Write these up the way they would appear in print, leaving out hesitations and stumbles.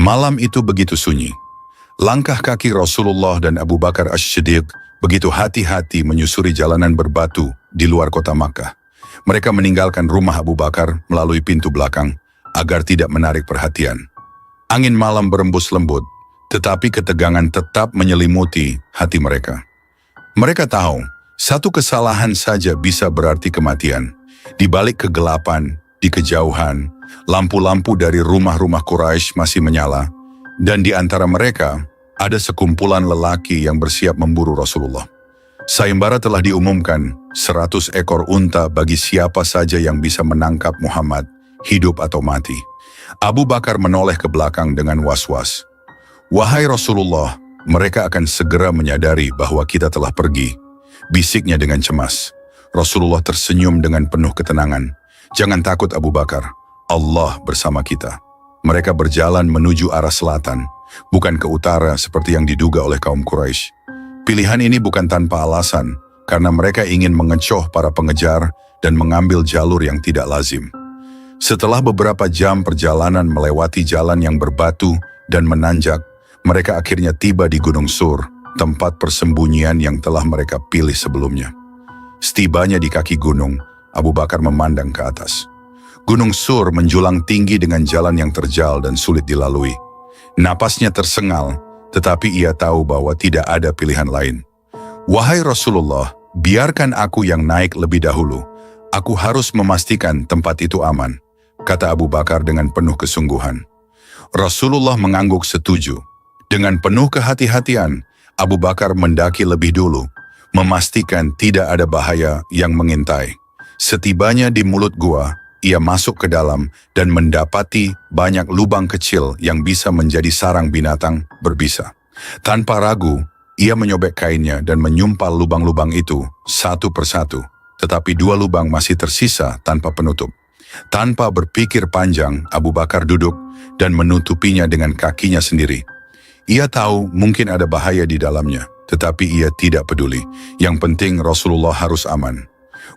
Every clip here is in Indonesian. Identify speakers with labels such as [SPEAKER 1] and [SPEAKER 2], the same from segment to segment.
[SPEAKER 1] Malam itu begitu sunyi. Langkah kaki Rasulullah dan Abu Bakar As-Siddiq begitu hati-hati menyusuri jalanan berbatu di luar kota Makkah. Mereka meninggalkan rumah Abu Bakar melalui pintu belakang agar tidak menarik perhatian. Angin malam berembus lembut, tetapi ketegangan tetap menyelimuti hati mereka. Mereka tahu, satu kesalahan saja bisa berarti kematian. Di balik kegelapan, di kejauhan, lampu-lampu dari rumah-rumah Quraisy masih menyala, dan di antara mereka ada sekumpulan lelaki yang bersiap memburu Rasulullah. Sayembara telah diumumkan, 100 ekor unta bagi siapa saja yang bisa menangkap Muhammad, hidup atau mati. Abu Bakar menoleh ke belakang dengan was-was. "Wahai Rasulullah, mereka akan segera menyadari bahwa kita telah pergi," bisiknya dengan cemas. Rasulullah tersenyum dengan penuh ketenangan. "Jangan takut Abu Bakar, Allah bersama kita." Mereka berjalan menuju arah selatan, bukan ke utara seperti yang diduga oleh kaum Quraisy. Pilihan ini bukan tanpa alasan, karena mereka ingin mengecoh para pengejar dan mengambil jalur yang tidak lazim. Setelah beberapa jam perjalanan melewati jalan yang berbatu dan menanjak, mereka akhirnya tiba di Gunung Sur, tempat persembunyian yang telah mereka pilih sebelumnya. Setibanya di kaki gunung, Abu Bakar memandang ke atas. Gunung Sur menjulang tinggi dengan jalan yang terjal dan sulit dilalui. Napasnya tersengal, tetapi ia tahu bahwa tidak ada pilihan lain. "Wahai Rasulullah, biarkan aku yang naik lebih dahulu. Aku harus memastikan tempat itu aman," kata Abu Bakar dengan penuh kesungguhan. Rasulullah mengangguk setuju. Dengan penuh kehati-hatian, Abu Bakar mendaki lebih dulu, memastikan tidak ada bahaya yang mengintai. Setibanya di mulut gua, ia masuk ke dalam dan mendapati banyak lubang kecil yang bisa menjadi sarang binatang berbisa. Tanpa ragu, ia menyobek kainnya dan menyumpal lubang-lubang itu satu persatu, tetapi 2 lubang masih tersisa tanpa penutup. Tanpa berpikir panjang, Abu Bakar duduk dan menutupinya dengan kakinya sendiri. Ia tahu mungkin ada bahaya di dalamnya, tetapi ia tidak peduli. Yang penting Rasulullah harus aman.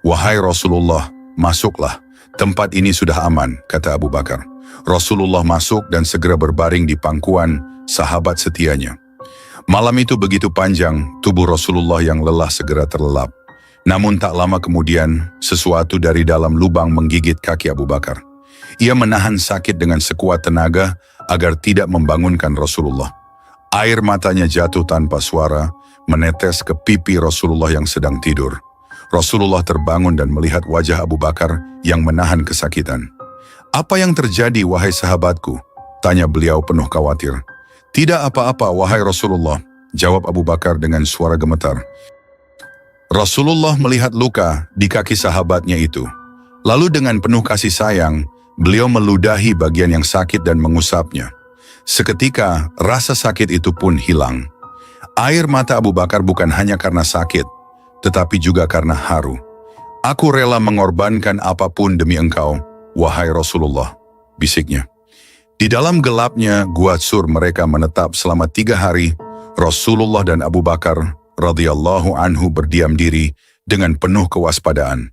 [SPEAKER 1] "Wahai Rasulullah, masuklah. Tempat ini sudah aman," kata Abu Bakar. Rasulullah masuk dan segera berbaring di pangkuan sahabat setianya. Malam itu begitu panjang, tubuh Rasulullah yang lelah segera terlelap. Namun tak lama kemudian, sesuatu dari dalam lubang menggigit kaki Abu Bakar. Ia menahan sakit dengan sekuat tenaga agar tidak membangunkan Rasulullah. Air matanya jatuh tanpa suara, menetes ke pipi Rasulullah yang sedang tidur. Rasulullah terbangun dan melihat wajah Abu Bakar yang menahan kesakitan. "Apa yang terjadi, wahai sahabatku?" tanya beliau penuh khawatir. "Tidak apa-apa, wahai Rasulullah," jawab Abu Bakar dengan suara gemetar. Rasulullah melihat luka di kaki sahabatnya itu. Lalu dengan penuh kasih sayang, beliau meludahi bagian yang sakit dan mengusapnya. Seketika, rasa sakit itu pun hilang. Air mata Abu Bakar bukan hanya karena sakit, tetapi juga karena haru. "Aku rela mengorbankan apapun demi engkau, wahai Rasulullah," bisiknya. Di dalam gelapnya Gua Sur mereka menetap selama 3 hari. Rasulullah dan Abu Bakar radhiyallahu anhu berdiam diri dengan penuh kewaspadaan.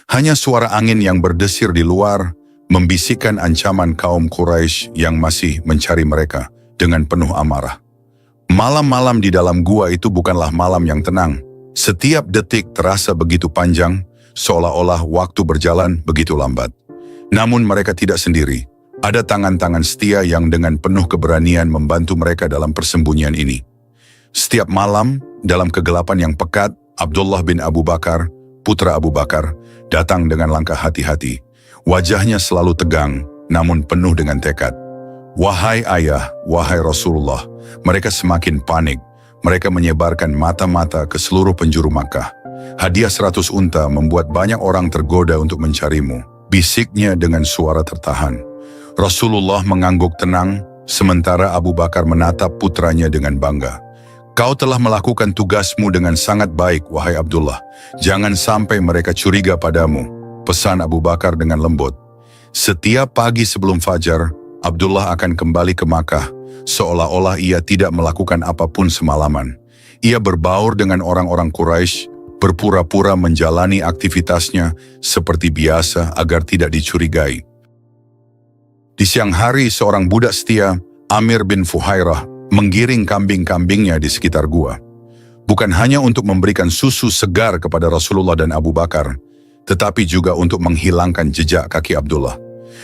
[SPEAKER 1] Hanya suara angin yang berdesir di luar membisikkan ancaman kaum Quraisy yang masih mencari mereka dengan penuh amarah. Malam-malam di dalam gua itu bukanlah malam yang tenang. Setiap detik terasa begitu panjang, seolah-olah waktu berjalan begitu lambat. Namun mereka tidak sendiri. Ada tangan-tangan setia yang dengan penuh keberanian membantu mereka dalam persembunyian ini. Setiap malam, dalam kegelapan yang pekat, Abdullah bin Abu Bakar, putra Abu Bakar, datang dengan langkah hati-hati. Wajahnya selalu tegang, namun penuh dengan tekad. "Wahai ayah, wahai Rasulullah," mereka semakin panik. Mereka menyebarkan mata-mata ke seluruh penjuru Makkah. "Hadiah 100 unta membuat banyak orang tergoda untuk mencarimu," bisiknya dengan suara tertahan. Rasulullah mengangguk tenang, sementara Abu Bakar menatap putranya dengan bangga. "Kau telah melakukan tugasmu dengan sangat baik, wahai Abdullah. Jangan sampai mereka curiga padamu," pesan Abu Bakar dengan lembut. Setiap pagi sebelum fajar, Abdullah akan kembali ke Makkah, seolah-olah ia tidak melakukan apapun semalaman. Ia berbaur dengan orang-orang Quraisy, berpura-pura menjalani aktivitasnya seperti biasa agar tidak dicurigai. Di siang hari, seorang budak setia, Amir bin Fuhairah menggiring kambing-kambingnya di sekitar gua. Bukan hanya untuk memberikan susu segar kepada Rasulullah dan Abu Bakar, tetapi juga untuk menghilangkan jejak kaki Abdullah.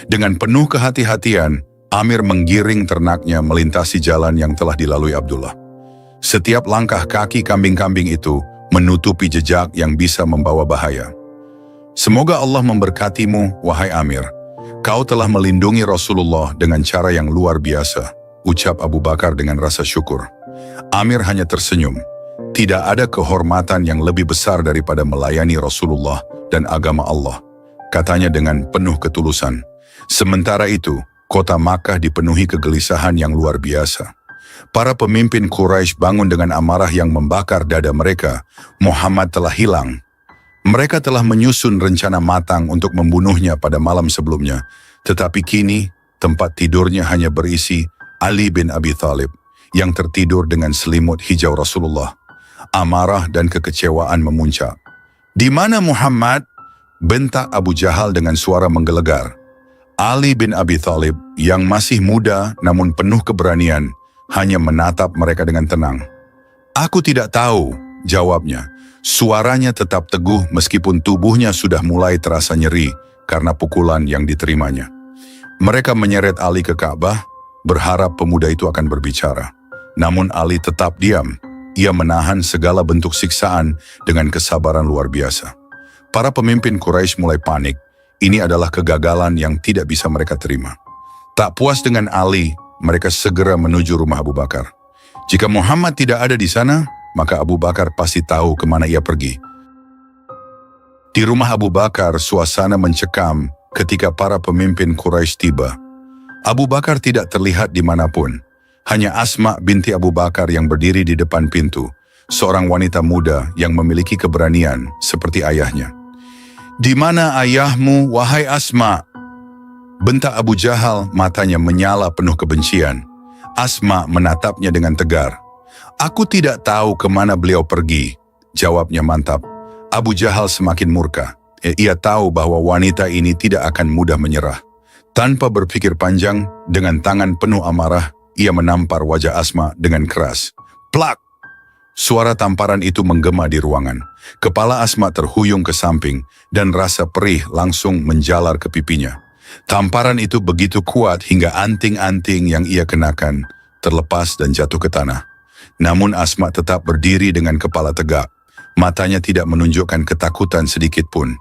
[SPEAKER 1] Dengan penuh kehati-hatian, Amir menggiring ternaknya melintasi jalan yang telah dilalui Abdullah. Setiap langkah kaki kambing-kambing itu menutupi jejak yang bisa membawa bahaya. Semoga Allah memberkatimu, wahai Amir. Kau telah melindungi Rasulullah dengan cara yang luar biasa, ucap Abu Bakar dengan rasa syukur. Amir hanya tersenyum. Tidak ada kehormatan yang lebih besar daripada melayani Rasulullah dan agama Allah, katanya dengan penuh ketulusan. Sementara itu, kota Makkah dipenuhi kegelisahan yang luar biasa. Para pemimpin Quraisy bangun dengan amarah yang membakar dada mereka. Muhammad telah hilang. Mereka telah menyusun rencana matang untuk membunuhnya pada malam sebelumnya. Tetapi kini, tempat tidurnya hanya berisi Ali bin Abi Thalib yang tertidur dengan selimut hijau Rasulullah. Amarah dan kekecewaan memuncak. "Di mana Muhammad?" bentak Abu Jahal dengan suara menggelegar. Ali bin Abi Thalib yang masih muda namun penuh keberanian hanya menatap mereka dengan tenang. "Aku tidak tahu," jawabnya. Suaranya tetap teguh meskipun tubuhnya sudah mulai terasa nyeri karena pukulan yang diterimanya. Mereka menyeret Ali ke Ka'bah, berharap pemuda itu akan berbicara. Namun Ali tetap diam. Ia menahan segala bentuk siksaan dengan kesabaran luar biasa. Para pemimpin Quraisy mulai panik. Ini adalah kegagalan yang tidak bisa mereka terima. Tak puas dengan Ali, mereka segera menuju rumah Abu Bakar. Jika Muhammad tidak ada di sana, maka Abu Bakar pasti tahu kemana ia pergi. Di rumah Abu Bakar, suasana mencekam ketika para pemimpin Quraisy tiba. Abu Bakar tidak terlihat dimanapun. Hanya Asma binti Abu Bakar yang berdiri di depan pintu, seorang wanita muda yang memiliki keberanian seperti ayahnya. "Di mana ayahmu, wahai Asma?" bentak Abu Jahal, matanya menyala penuh kebencian. Asma menatapnya dengan tegar. "Aku tidak tahu kemana beliau pergi," jawabnya mantap. Abu Jahal semakin murka. Ia tahu bahwa wanita ini tidak akan mudah menyerah. Tanpa berpikir panjang, dengan tangan penuh amarah, ia menampar wajah Asma dengan keras. Plak! Suara tamparan itu menggema di ruangan. Kepala Asma terhuyung ke samping dan rasa perih langsung menjalar ke pipinya. Tamparan itu begitu kuat hingga anting-anting yang ia kenakan terlepas dan jatuh ke tanah. Namun Asma tetap berdiri dengan kepala tegak. Matanya tidak menunjukkan ketakutan sedikit pun.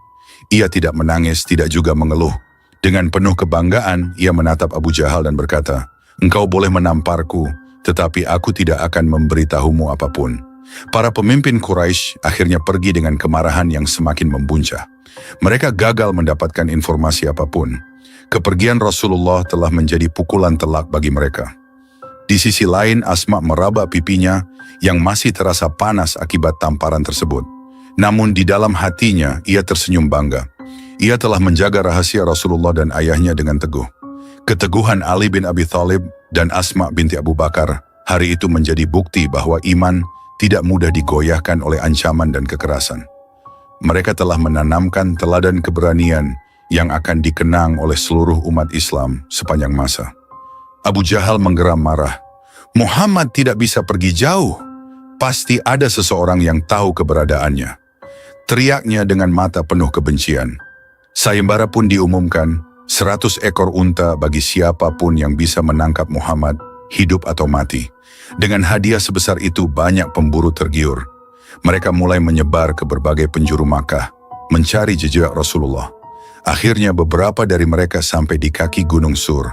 [SPEAKER 1] Ia tidak menangis, tidak juga mengeluh. Dengan penuh kebanggaan, ia menatap Abu Jahal dan berkata, "Engkau boleh menamparku, tetapi aku tidak akan memberitahumu apapun." Para pemimpin Quraisy akhirnya pergi dengan kemarahan yang semakin membuncah. Mereka gagal mendapatkan informasi apapun. Kepergian Rasulullah telah menjadi pukulan telak bagi mereka. Di sisi lain, Asma meraba pipinya yang masih terasa panas akibat tamparan tersebut. Namun di dalam hatinya, ia tersenyum bangga. Ia telah menjaga rahasia Rasulullah dan ayahnya dengan teguh. Keteguhan Ali bin Abi Thalib dan Asma binti Abu Bakar hari itu menjadi bukti bahwa iman tidak mudah digoyahkan oleh ancaman dan kekerasan. Mereka telah menanamkan teladan keberanian yang akan dikenang oleh seluruh umat Islam sepanjang masa. Abu Jahal menggeram marah. "Muhammad tidak bisa pergi jauh. Pasti ada seseorang yang tahu keberadaannya," teriaknya dengan mata penuh kebencian. Sayembara pun diumumkan, 100 ekor unta bagi siapapun yang bisa menangkap Muhammad, hidup atau mati. Dengan hadiah sebesar itu banyak pemburu tergiur. Mereka mulai menyebar ke berbagai penjuru Makkah, mencari jejak Rasulullah. Akhirnya beberapa dari mereka sampai di kaki Gunung Sur.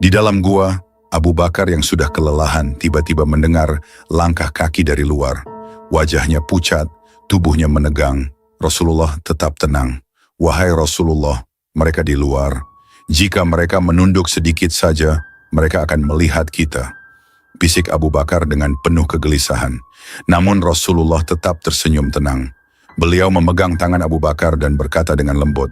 [SPEAKER 1] Di dalam gua, Abu Bakar yang sudah kelelahan tiba-tiba mendengar langkah kaki dari luar. Wajahnya pucat, tubuhnya menegang. Rasulullah tetap tenang. "Wahai Rasulullah, mereka di luar. Jika mereka menunduk sedikit saja, mereka akan melihat kita," bisik Abu Bakar dengan penuh kegelisahan. Namun Rasulullah tetap tersenyum tenang. Beliau memegang tangan Abu Bakar dan berkata dengan lembut,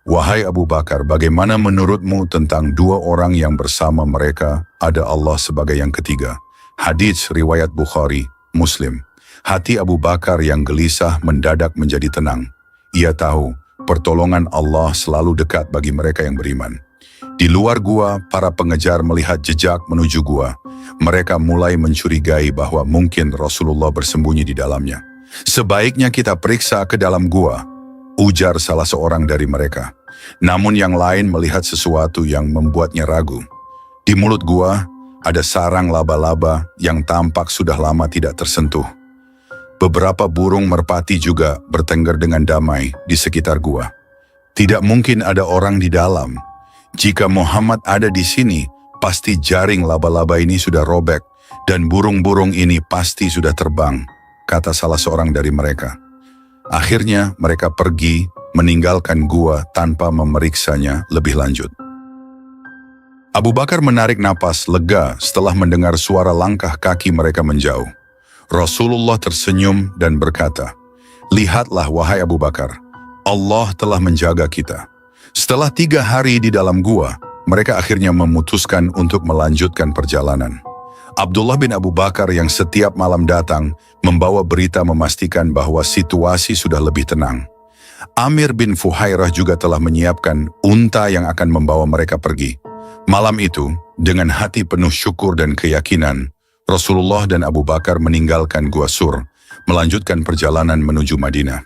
[SPEAKER 1] "Wahai Abu Bakar, bagaimana menurutmu tentang dua orang yang bersama mereka ada Allah sebagai yang ketiga?" Hadits riwayat Bukhari, Muslim. Hati Abu Bakar yang gelisah mendadak menjadi tenang. Ia tahu pertolongan Allah selalu dekat bagi mereka yang beriman. Di luar gua, para pengejar melihat jejak menuju gua. Mereka mulai mencurigai bahwa mungkin Rasulullah bersembunyi di dalamnya. "Sebaiknya kita periksa ke dalam gua," ujar salah seorang dari mereka. Namun yang lain melihat sesuatu yang membuatnya ragu. Di mulut gua ada sarang laba-laba yang tampak sudah lama tidak tersentuh. Beberapa burung merpati juga bertengger dengan damai di sekitar gua. Tidak mungkin ada orang di dalam. Jika Muhammad ada di sini, pasti jaring laba-laba ini sudah robek dan burung-burung ini pasti sudah terbang, kata salah seorang dari mereka. Akhirnya mereka pergi meninggalkan gua tanpa memeriksanya lebih lanjut. Abu Bakar menarik napas lega setelah mendengar suara langkah kaki mereka menjauh. Rasulullah tersenyum dan berkata, "Lihatlah wahai Abu Bakar, Allah telah menjaga kita." Setelah 3 hari di dalam gua, mereka akhirnya memutuskan untuk melanjutkan perjalanan. Abdullah bin Abu Bakar yang setiap malam datang membawa berita memastikan bahwa situasi sudah lebih tenang. Amir bin Fuhairah juga telah menyiapkan unta yang akan membawa mereka pergi. Malam itu, dengan hati penuh syukur dan keyakinan, Rasulullah dan Abu Bakar meninggalkan Gua Sur, melanjutkan perjalanan menuju Madinah.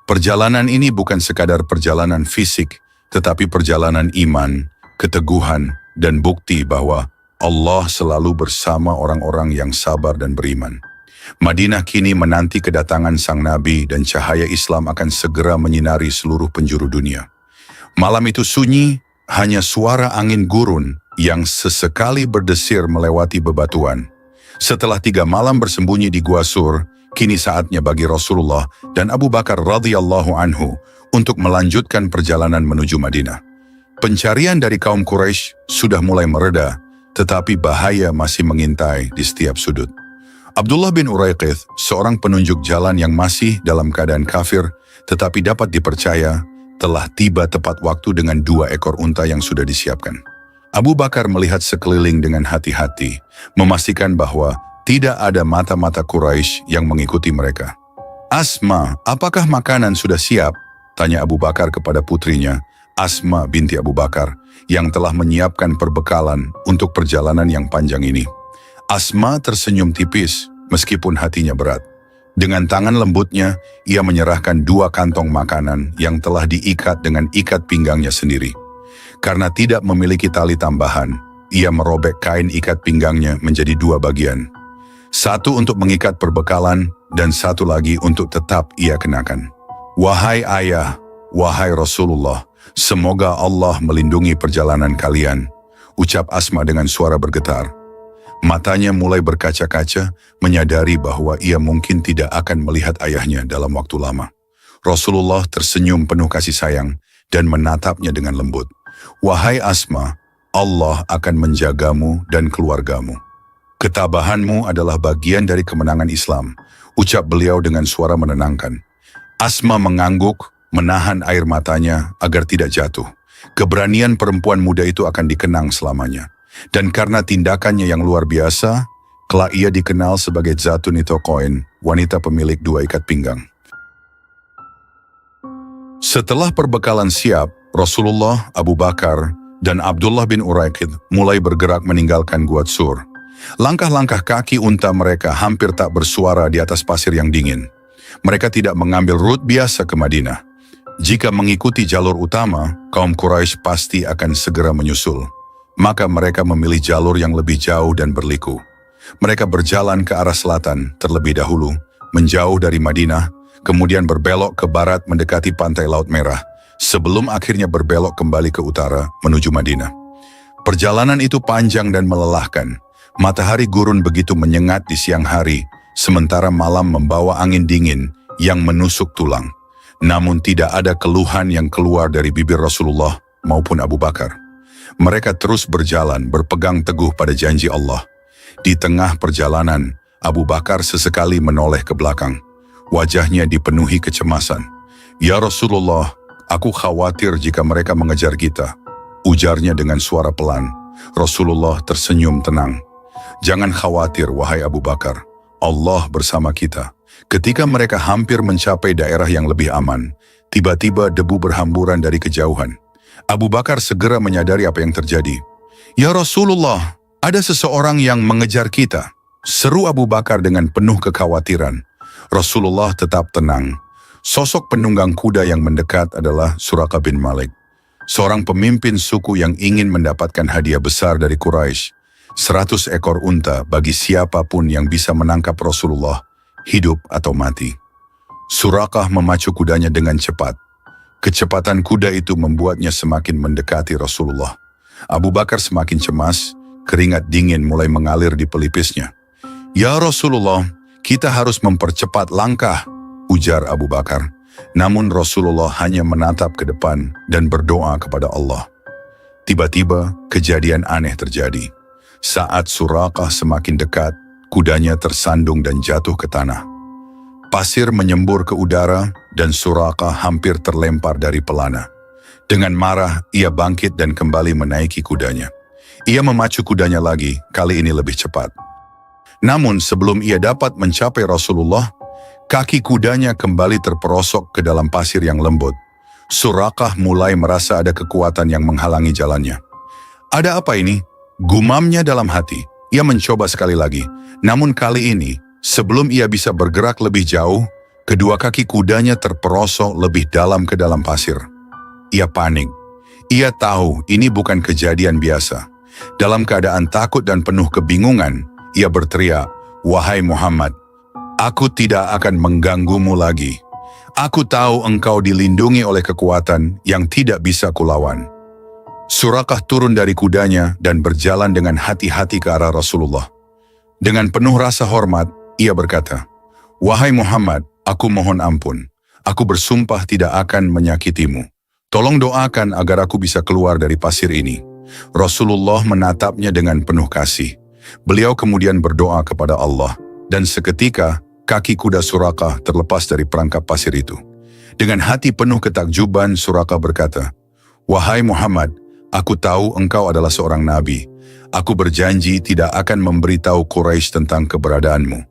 [SPEAKER 1] Perjalanan ini bukan sekadar perjalanan fisik, tetapi perjalanan iman, keteguhan, dan bukti bahwa Allah selalu bersama orang-orang yang sabar dan beriman. Madinah kini menanti kedatangan Sang Nabi dan cahaya Islam akan segera menyinari seluruh penjuru dunia. Malam itu sunyi, hanya suara angin gurun yang sesekali berdesir melewati bebatuan. Setelah 3 malam bersembunyi di Gua Sur, kini saatnya bagi Rasulullah dan Abu Bakar radhiyallahu anhu untuk melanjutkan perjalanan menuju Madinah. Pencarian dari kaum Quraisy sudah mulai mereda, tetapi bahaya masih mengintai di setiap sudut. Abdullah bin Uraiqith, seorang penunjuk jalan yang masih dalam keadaan kafir, tetapi dapat dipercaya, telah tiba tepat waktu dengan 2 ekor unta yang sudah disiapkan. Abu Bakar melihat sekeliling dengan hati-hati, memastikan bahwa tidak ada mata-mata Quraisy yang mengikuti mereka. "Asma, apakah makanan sudah siap?" tanya Abu Bakar kepada putrinya, Asma binti Abu Bakar, yang telah menyiapkan perbekalan untuk perjalanan yang panjang ini. Asma tersenyum tipis, meskipun hatinya berat. Dengan tangan lembutnya, ia menyerahkan 2 kantong makanan yang telah diikat dengan ikat pinggangnya sendiri. Karena tidak memiliki tali tambahan, ia merobek kain ikat pinggangnya menjadi 2 bagian. Satu untuk mengikat perbekalan dan satu lagi untuk tetap ia kenakan. "Wahai ayah, wahai Rasulullah, semoga Allah melindungi perjalanan kalian," ucap Asma dengan suara bergetar. Matanya mulai berkaca-kaca, menyadari bahwa ia mungkin tidak akan melihat ayahnya dalam waktu lama. Rasulullah tersenyum penuh kasih sayang dan menatapnya dengan lembut. "Wahai Asma, Allah akan menjagamu dan keluargamu. Ketabahanmu adalah bagian dari kemenangan Islam," ucap beliau dengan suara menenangkan. Asma mengangguk, menahan air matanya agar tidak jatuh. Keberanian perempuan muda itu akan dikenang selamanya. Dan karena tindakannya yang luar biasa, kelak ia dikenal sebagai Zatun Itokoin, wanita pemilik 2 ikat pinggang. Setelah perbekalan siap, Rasulullah, Abu Bakar, dan Abdullah bin Uraiqith mulai bergerak meninggalkan Gua Sur. Langkah-langkah kaki unta mereka hampir tak bersuara di atas pasir yang dingin. Mereka tidak mengambil rute biasa ke Madinah. Jika mengikuti jalur utama, kaum Quraisy pasti akan segera menyusul. Maka mereka memilih jalur yang lebih jauh dan berliku. Mereka berjalan ke arah selatan terlebih dahulu, menjauh dari Madinah, kemudian berbelok ke barat mendekati pantai Laut Merah, sebelum akhirnya berbelok kembali ke utara menuju Madinah. Perjalanan itu panjang dan melelahkan. Matahari gurun begitu menyengat di siang hari, sementara malam membawa angin dingin yang menusuk tulang. Namun tidak ada keluhan yang keluar dari bibir Rasulullah maupun Abu Bakar. Mereka terus berjalan berpegang teguh pada janji Allah. Di tengah perjalanan, Abu Bakar sesekali menoleh ke belakang. Wajahnya dipenuhi kecemasan. "Ya Rasulullah, aku khawatir jika mereka mengejar kita," ujarnya dengan suara pelan. Rasulullah tersenyum tenang. "Jangan khawatir, wahai Abu Bakar. Allah bersama kita." Ketika mereka hampir mencapai daerah yang lebih aman, tiba-tiba debu berhamburan dari kejauhan. Abu Bakar segera menyadari apa yang terjadi. "Ya Rasulullah, ada seseorang yang mengejar kita," seru Abu Bakar dengan penuh kekhawatiran. Rasulullah tetap tenang. Sosok penunggang kuda yang mendekat adalah Suraqah bin Malik, seorang pemimpin suku yang ingin mendapatkan hadiah besar dari Quraisy, 100 ekor unta bagi siapapun yang bisa menangkap Rasulullah, hidup atau mati. Suraqah memacu kudanya dengan cepat. Kecepatan kuda itu membuatnya semakin mendekati Rasulullah. Abu Bakar semakin cemas, keringat dingin mulai mengalir di pelipisnya. "Ya Rasulullah, kita harus mempercepat langkah," ujar Abu Bakar. Namun Rasulullah hanya menatap ke depan dan berdoa kepada Allah. Tiba-tiba kejadian aneh terjadi. Saat Suraqah semakin dekat, kudanya tersandung dan jatuh ke tanah. Pasir menyembur ke udara dan Suraqah hampir terlempar dari pelana. Dengan marah, ia bangkit dan kembali menaiki kudanya. Ia memacu kudanya lagi, kali ini lebih cepat. Namun sebelum ia dapat mencapai Rasulullah, kaki kudanya kembali terperosok ke dalam pasir yang lembut. Suraqah mulai merasa ada kekuatan yang menghalangi jalannya. "Ada apa ini?" gumamnya dalam hati. Ia mencoba sekali lagi, namun kali ini, sebelum ia bisa bergerak lebih jauh, kedua kaki kudanya terperosok lebih dalam ke dalam pasir. Ia panik. Ia tahu ini bukan kejadian biasa. Dalam keadaan takut dan penuh kebingungan, ia berteriak, "Wahai Muhammad, aku tidak akan mengganggumu lagi. Aku tahu engkau dilindungi oleh kekuatan yang tidak bisa kulawan." Suraqah turun dari kudanya dan berjalan dengan hati-hati ke arah Rasulullah. Dengan penuh rasa hormat, ia berkata, "Wahai Muhammad, aku mohon ampun. Aku bersumpah tidak akan menyakitimu. Tolong doakan agar aku bisa keluar dari pasir ini." Rasulullah menatapnya dengan penuh kasih. Beliau kemudian berdoa kepada Allah, dan seketika kaki kuda Suraqah terlepas dari perangkap pasir itu. Dengan hati penuh ketakjuban, Suraqah berkata, "Wahai Muhammad, aku tahu engkau adalah seorang nabi. Aku berjanji tidak akan memberitahu Quraisy tentang keberadaanmu."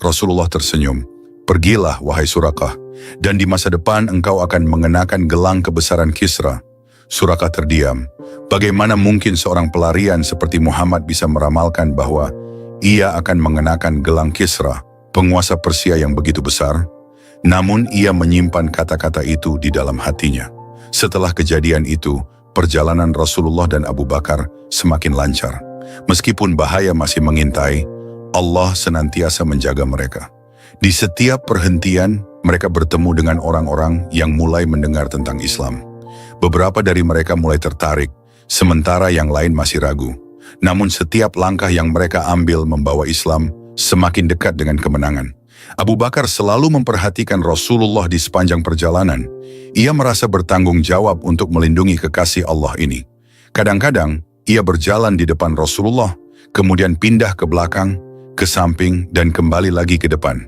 [SPEAKER 1] Rasulullah tersenyum. "Pergilah, wahai Suraqah, dan di masa depan engkau akan mengenakan gelang kebesaran Kisra." Suraqah terdiam. Bagaimana mungkin seorang pelarian seperti Muhammad bisa meramalkan bahwa ia akan mengenakan gelang Kisra, penguasa Persia yang begitu besar? Namun ia menyimpan kata-kata itu di dalam hatinya. Setelah kejadian itu, perjalanan Rasulullah dan Abu Bakar semakin lancar. Meskipun bahaya masih mengintai, Allah senantiasa menjaga mereka. Di setiap perhentian, mereka bertemu dengan orang-orang yang mulai mendengar tentang Islam. Beberapa dari mereka mulai tertarik, sementara yang lain masih ragu. Namun setiap langkah yang mereka ambil membawa Islam semakin dekat dengan kemenangan. Abu Bakar selalu memperhatikan Rasulullah di sepanjang perjalanan. Ia merasa bertanggung jawab untuk melindungi kekasih Allah ini. Kadang-kadang, ia berjalan di depan Rasulullah, kemudian pindah ke belakang, ke samping, dan kembali lagi ke depan.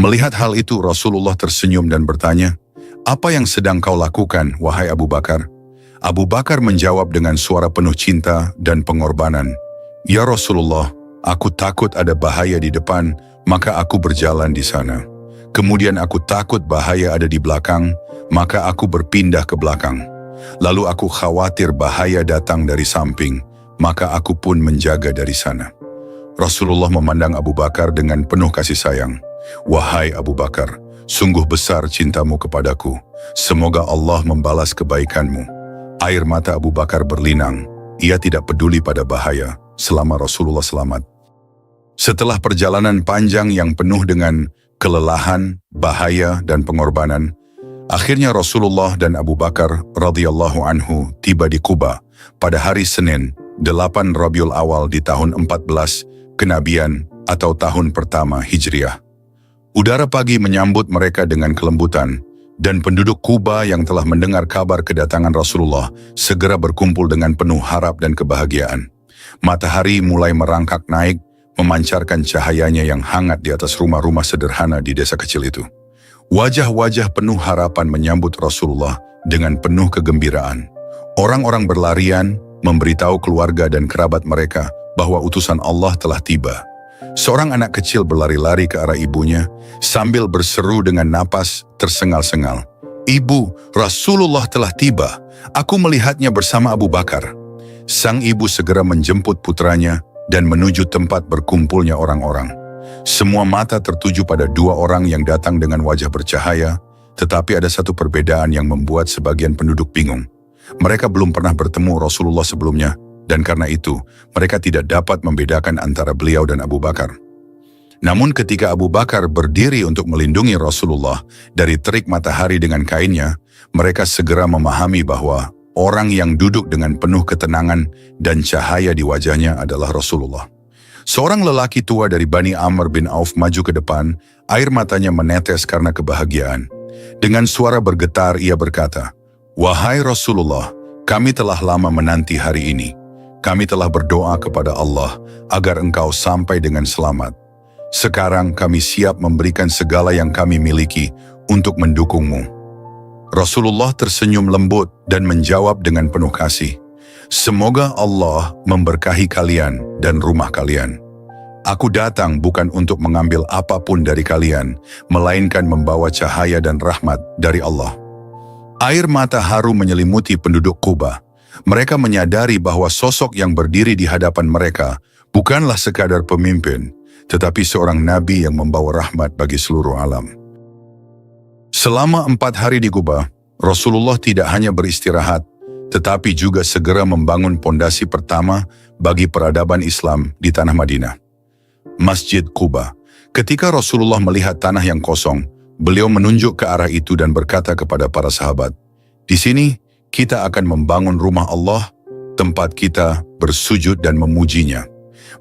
[SPEAKER 1] Melihat hal itu, Rasulullah tersenyum dan bertanya, "Apa yang sedang kau lakukan, wahai Abu Bakar?" Abu Bakar menjawab dengan suara penuh cinta dan pengorbanan, "Ya Rasulullah, aku takut ada bahaya di depan, maka aku berjalan di sana. Kemudian aku takut bahaya ada di belakang, maka aku berpindah ke belakang. Lalu aku khawatir bahaya datang dari samping, maka aku pun menjaga dari sana." Rasulullah memandang Abu Bakar dengan penuh kasih sayang. "Wahai Abu Bakar, sungguh besar cintamu kepadaku. Semoga Allah membalas kebaikanmu." Air mata Abu Bakar berlinang. Ia tidak peduli pada bahaya selama Rasulullah selamat. Setelah perjalanan panjang yang penuh dengan kelelahan, bahaya, dan pengorbanan, akhirnya Rasulullah dan Abu Bakar radhiyallahu anhu tiba di Quba pada hari Senin, 8 Rabiul Awal di tahun 14 Kenabian atau tahun pertama Hijriah. Udara pagi menyambut mereka dengan kelembutan, dan penduduk Quba yang telah mendengar kabar kedatangan Rasulullah segera berkumpul dengan penuh harap dan kebahagiaan. Matahari mulai merangkak naik, memancarkan cahayanya yang hangat di atas rumah-rumah sederhana di desa kecil itu. Wajah-wajah penuh harapan menyambut Rasulullah dengan penuh kegembiraan. Orang-orang berlarian memberitahu keluarga dan kerabat mereka bahwa utusan Allah telah tiba. Seorang anak kecil berlari-lari ke arah ibunya sambil berseru dengan napas tersengal-sengal, "Ibu, Rasulullah telah tiba. Aku melihatnya bersama Abu Bakar." Sang ibu segera menjemput putranya dan menuju tempat berkumpulnya orang-orang. Semua mata tertuju pada dua orang yang datang dengan wajah bercahaya, tetapi ada satu perbedaan yang membuat sebagian penduduk bingung. Mereka belum pernah bertemu Rasulullah sebelumnya, dan karena itu mereka tidak dapat membedakan antara beliau dan Abu Bakar. Namun ketika Abu Bakar berdiri untuk melindungi Rasulullah dari terik matahari dengan kainnya, mereka segera memahami bahwa orang yang duduk dengan penuh ketenangan dan cahaya di wajahnya adalah Rasulullah. Seorang lelaki tua dari Bani Amr bin Auf maju ke depan, air matanya menetes karena kebahagiaan. Dengan suara bergetar ia berkata, "Wahai Rasulullah, kami telah lama menanti hari ini. Kami telah berdoa kepada Allah agar engkau sampai dengan selamat. Sekarang kami siap memberikan segala yang kami miliki untuk mendukungmu." Rasulullah tersenyum lembut dan menjawab dengan penuh kasih, "Semoga Allah memberkahi kalian dan rumah kalian. Aku datang bukan untuk mengambil apapun dari kalian, melainkan membawa cahaya dan rahmat dari Allah." Air mata haru menyelimuti penduduk Quba. Mereka menyadari bahwa sosok yang berdiri di hadapan mereka bukanlah sekadar pemimpin, tetapi seorang nabi yang membawa rahmat bagi seluruh alam. Selama 4 hari di Quba, Rasulullah tidak hanya beristirahat, tetapi juga segera membangun pondasi pertama bagi peradaban Islam di tanah Madinah, Masjid Quba. Ketika Rasulullah melihat tanah yang kosong, beliau menunjuk ke arah itu dan berkata kepada para sahabat, "Di sini kita akan membangun rumah Allah, tempat kita bersujud dan memujinya."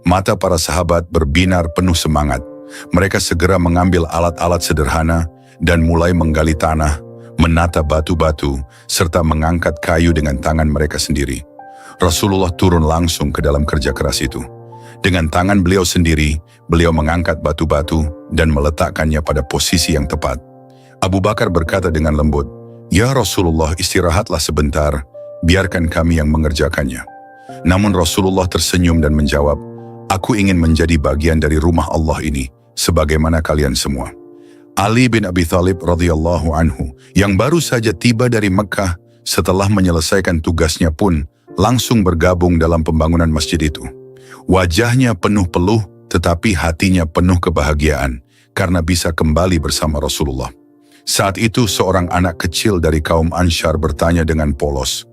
[SPEAKER 1] Mata para sahabat berbinar penuh semangat. Mereka segera mengambil alat-alat sederhana dan mulai menggali tanah, menata batu-batu, serta mengangkat kayu dengan tangan mereka sendiri. Rasulullah turun langsung ke dalam kerja keras itu. Dengan tangan beliau sendiri, beliau mengangkat batu-batu dan meletakkannya pada posisi yang tepat. Abu Bakar berkata dengan lembut, "Ya Rasulullah, istirahatlah sebentar, biarkan kami yang mengerjakannya." Namun Rasulullah tersenyum dan menjawab, "Aku ingin menjadi bagian dari rumah Allah ini, sebagaimana kalian semua." Ali bin Abi Thalib radhiyallahu anhu, yang baru saja tiba dari Mekah setelah menyelesaikan tugasnya pun langsung bergabung dalam pembangunan masjid itu. Wajahnya penuh peluh, tetapi hatinya penuh kebahagiaan karena bisa kembali bersama Rasulullah. Saat itu seorang anak kecil dari kaum Ansyar bertanya dengan polos,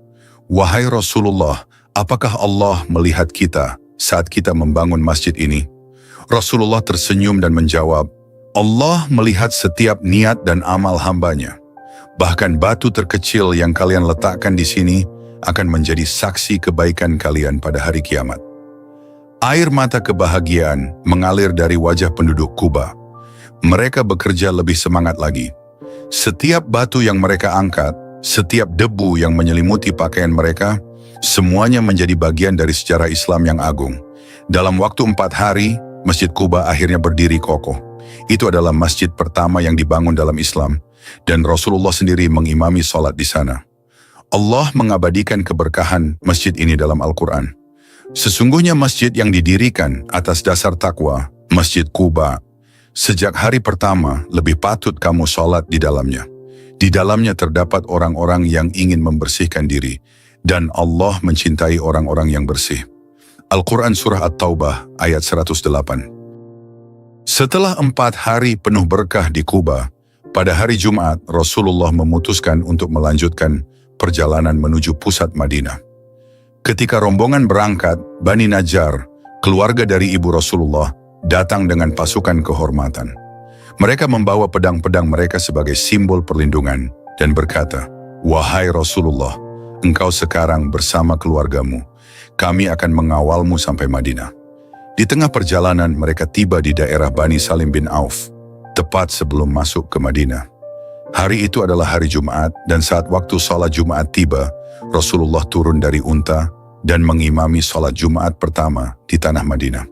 [SPEAKER 1] "Wahai Rasulullah, apakah Allah melihat kita saat kita membangun masjid ini?" Rasulullah tersenyum dan menjawab, "Allah melihat setiap niat dan amal hambanya. Bahkan batu terkecil yang kalian letakkan di sini akan menjadi saksi kebaikan kalian pada hari kiamat." Air mata kebahagiaan mengalir dari wajah penduduk Quba. Mereka bekerja lebih semangat lagi. Setiap batu yang mereka angkat, setiap debu yang menyelimuti pakaian mereka, semuanya menjadi bagian dari sejarah Islam yang agung. Dalam waktu 4 hari, Masjid Quba akhirnya berdiri kokoh. Itu adalah masjid pertama yang dibangun dalam Islam, dan Rasulullah sendiri mengimami sholat di sana. Allah mengabadikan keberkahan masjid ini dalam Al-Quran. Sesungguhnya masjid yang didirikan atas dasar takwa, Masjid Quba, sejak hari pertama lebih patut kamu sholat di dalamnya. Di dalamnya terdapat orang-orang yang ingin membersihkan diri, dan Allah mencintai orang-orang yang bersih. Al-Quran Surah At-Taubah ayat 108. Setelah 4 hari penuh berkah di Quba, pada hari Jumat Rasulullah memutuskan untuk melanjutkan perjalanan menuju pusat Madinah. Ketika rombongan berangkat, Bani Najjar, keluarga dari ibu Rasulullah, datang dengan pasukan kehormatan. Mereka membawa pedang-pedang mereka sebagai simbol perlindungan dan berkata, "Wahai Rasulullah, engkau sekarang bersama keluargamu. Kami akan mengawalmu sampai Madinah." Di tengah perjalanan mereka tiba di daerah Bani Salim bin Auf, tepat sebelum masuk ke Madinah. Hari itu adalah hari Jumat, dan saat waktu sholat Jumat tiba, Rasulullah turun dari unta dan mengimami sholat Jumat pertama di tanah Madinah.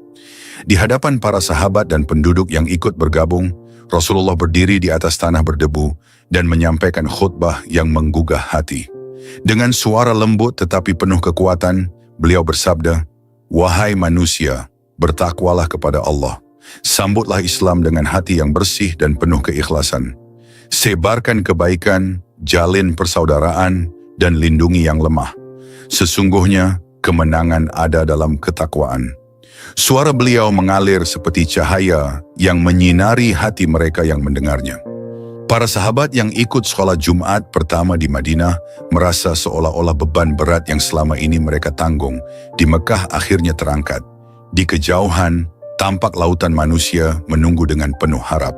[SPEAKER 1] Di hadapan para sahabat dan penduduk yang ikut bergabung, Rasulullah berdiri di atas tanah berdebu dan menyampaikan khutbah yang menggugah hati. Dengan suara lembut tetapi penuh kekuatan, beliau bersabda, "Wahai manusia, bertakwalah kepada Allah. Sambutlah Islam dengan hati yang bersih dan penuh keikhlasan. Sebarkan kebaikan jalin persaudaraan, dan lindungi yang lemah. Sesungguhnya, kemenangan ada dalam ketakwaan. Suara beliau mengalir seperti cahaya yang menyinari hati mereka yang mendengarnya. Para sahabat yang ikut sholat Jumat pertama di Madinah merasa seolah-olah beban berat yang selama ini mereka tanggung di Mekah akhirnya terangkat. Di kejauhan, tampak lautan manusia menunggu dengan penuh harap.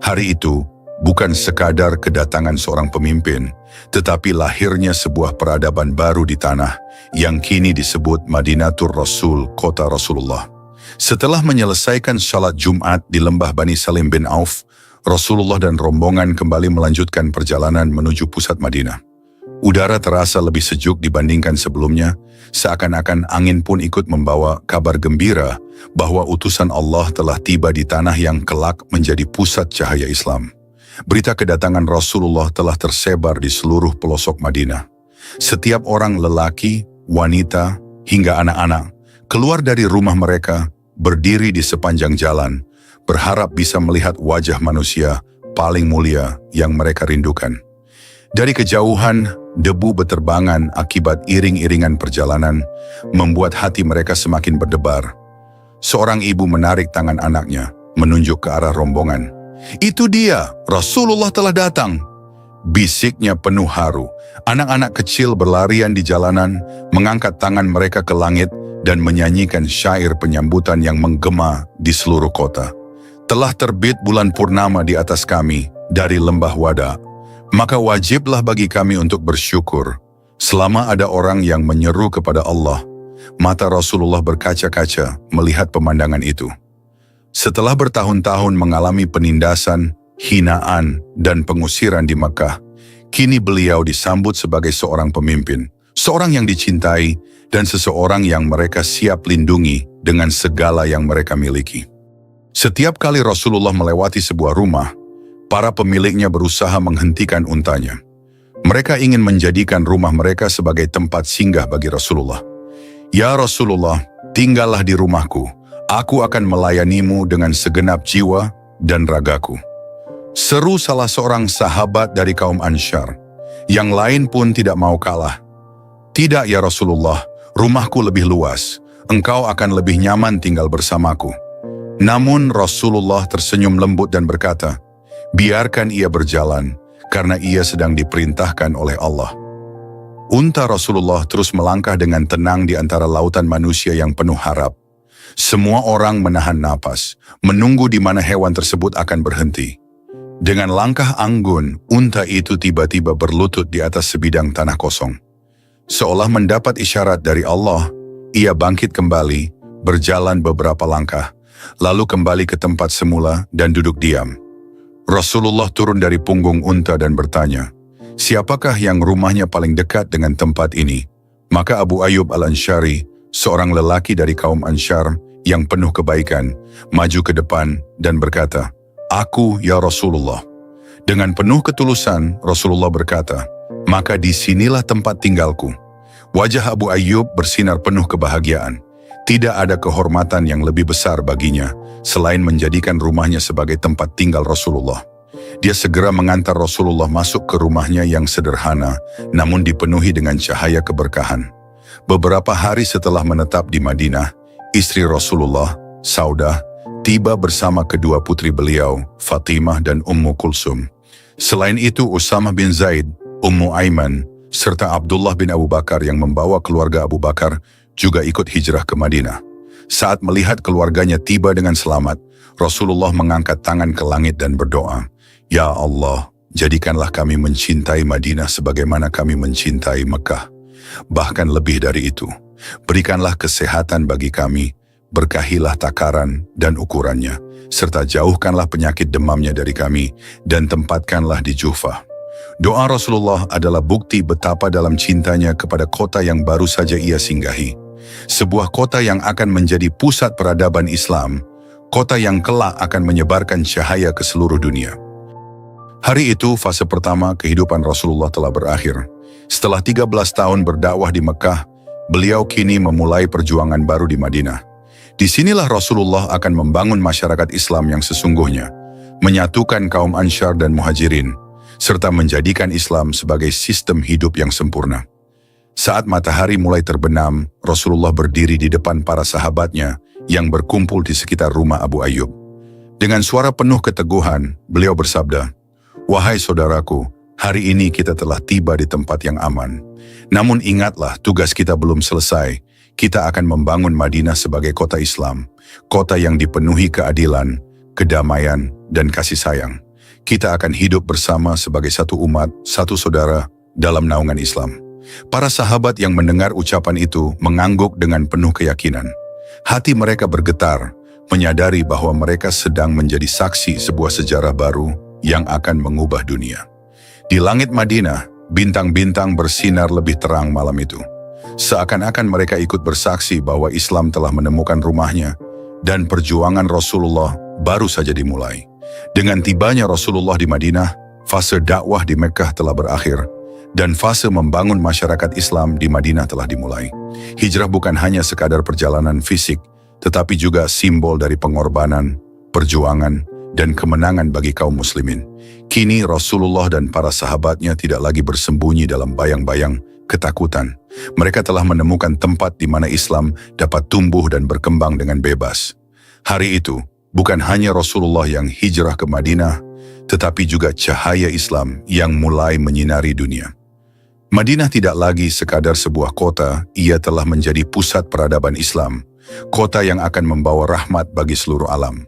[SPEAKER 1] Hari itu bukan sekadar kedatangan seorang pemimpin, tetapi lahirnya sebuah peradaban baru di tanah yang kini disebut Madinatur Rasul, kota Rasulullah. Setelah menyelesaikan sholat Jumat di lembah Bani Salim bin Auf, Rasulullah dan rombongan kembali melanjutkan perjalanan menuju pusat Madinah. Udara terasa lebih sejuk dibandingkan sebelumnya, seakan-akan angin pun ikut membawa kabar gembira bahwa utusan Allah telah tiba di tanah yang kelak menjadi pusat cahaya Islam. Berita kedatangan Rasulullah telah tersebar di seluruh pelosok Madinah. Setiap orang lelaki, wanita, hingga anak-anak keluar dari rumah mereka, berdiri di sepanjang jalan, berharap bisa melihat wajah manusia paling mulia yang mereka rindukan. Dari kejauhan, debu beterbangan akibat iring-iringan perjalanan membuat hati mereka semakin berdebar. Seorang ibu menarik tangan anaknya, menunjuk ke arah rombongan. "Itu dia, Rasulullah telah datang." Bisiknya penuh haru. Anak-anak kecil berlarian di jalanan, mengangkat tangan mereka ke langit dan menyanyikan syair penyambutan yang menggema di seluruh kota. "Telah terbit bulan purnama di atas kami dari lembah Wada, maka wajiblah bagi kami untuk bersyukur. Selama ada orang yang menyeru kepada Allah." Mata Rasulullah berkaca-kaca melihat pemandangan itu. Setelah bertahun-tahun mengalami penindasan, hinaan, dan pengusiran di Mekah, kini beliau disambut sebagai seorang pemimpin, seorang yang dicintai, dan seseorang yang mereka siap lindungi dengan segala yang mereka miliki. Setiap kali Rasulullah melewati sebuah rumah, para pemiliknya berusaha menghentikan untanya. Mereka ingin menjadikan rumah mereka sebagai tempat singgah bagi Rasulullah. "Ya Rasulullah, tinggallah di rumahku. Aku akan melayanimu dengan segenap jiwa dan ragaku." Seru salah seorang sahabat dari kaum Ansyar. Yang lain pun tidak mau kalah. "Tidak ya Rasulullah, rumahku lebih luas. Engkau akan lebih nyaman tinggal bersamaku." Namun Rasulullah tersenyum lembut dan berkata, "Biarkan ia berjalan, karena ia sedang diperintahkan oleh Allah." Unta Rasulullah terus melangkah dengan tenang di antara lautan manusia yang penuh harap. Semua orang menahan napas, menunggu di mana hewan tersebut akan berhenti. Dengan langkah anggun, unta itu tiba-tiba berlutut di atas sebidang tanah kosong. Seolah mendapat isyarat dari Allah, ia bangkit kembali, berjalan beberapa langkah, lalu kembali ke tempat semula dan duduk diam. Rasulullah turun dari punggung unta dan bertanya, "Siapakah yang rumahnya paling dekat dengan tempat ini?" Maka Abu Ayyub Al-Ansyari, seorang lelaki dari kaum Ansyar yang penuh kebaikan, maju ke depan dan berkata, "Aku ya Rasulullah." Dengan penuh ketulusan, Rasulullah berkata, "Maka disinilah tempat tinggalku." Wajah Abu Ayyub bersinar penuh kebahagiaan. Tidak ada kehormatan yang lebih besar baginya selain menjadikan rumahnya sebagai tempat tinggal Rasulullah. Dia segera mengantar Rasulullah masuk ke rumahnya yang sederhana, namun dipenuhi dengan cahaya keberkahan. Beberapa hari setelah menetap di Madinah, istri Rasulullah, Saudah, tiba bersama kedua putri beliau, Fatimah dan Ummu Kulsum. Selain itu, Usamah bin Zaid, Ummu Aiman, serta Abdullah bin Abu Bakar yang membawa keluarga Abu Bakar juga ikut hijrah ke Madinah. Saat melihat keluarganya tiba dengan selamat, Rasulullah mengangkat tangan ke langit dan berdoa, "Ya Allah, jadikanlah kami mencintai Madinah sebagaimana kami mencintai Mekah. Bahkan lebih dari itu, berikanlah kesehatan bagi kami, berkahilah takaran dan ukurannya, serta jauhkanlah penyakit demamnya dari kami, dan tempatkanlah di Juhfah." Doa Rasulullah adalah bukti betapa dalam cintanya kepada kota yang baru saja ia singgahi. Sebuah kota yang akan menjadi pusat peradaban Islam, kota yang kelak akan menyebarkan cahaya ke seluruh dunia. Hari itu, fase pertama kehidupan Rasulullah telah berakhir. Setelah 13 tahun berdakwah di Mekah, beliau kini memulai perjuangan baru di Madinah. Disinilah Rasulullah akan membangun masyarakat Islam yang sesungguhnya, menyatukan kaum Ansyar dan Muhajirin, serta menjadikan Islam sebagai sistem hidup yang sempurna. Saat matahari mulai terbenam, Rasulullah berdiri di depan para sahabatnya yang berkumpul di sekitar rumah Abu Ayyub. Dengan suara penuh keteguhan, beliau bersabda, "Wahai saudaraku, hari ini kita telah tiba di tempat yang aman. Namun ingatlah, tugas kita belum selesai. Kita akan membangun Madinah sebagai kota Islam, kota yang dipenuhi keadilan, kedamaian, dan kasih sayang. Kita akan hidup bersama sebagai satu umat, satu saudara dalam naungan Islam." Para sahabat yang mendengar ucapan itu mengangguk dengan penuh keyakinan. Hati mereka bergetar, menyadari bahwa mereka sedang menjadi saksi sebuah sejarah baru yang akan mengubah dunia. Di langit Madinah, bintang-bintang bersinar lebih terang malam itu. Seakan-akan mereka ikut bersaksi bahwa Islam telah menemukan rumahnya dan perjuangan Rasulullah baru saja dimulai. Dengan tibanya Rasulullah di Madinah, fase dakwah di Mekkah telah berakhir dan fase membangun masyarakat Islam di Madinah telah dimulai. Hijrah bukan hanya sekadar perjalanan fisik, tetapi juga simbol dari pengorbanan, perjuangan, dan kemenangan bagi kaum muslimin. Kini Rasulullah dan para sahabatnya tidak lagi bersembunyi dalam bayang-bayang ketakutan. Mereka telah menemukan tempat di mana Islam dapat tumbuh dan berkembang dengan bebas. Hari itu, bukan hanya Rasulullah yang hijrah ke Madinah, tetapi juga cahaya Islam yang mulai menyinari dunia. Madinah tidak lagi sekadar sebuah kota, ia telah menjadi pusat peradaban Islam, kota yang akan membawa rahmat bagi seluruh alam.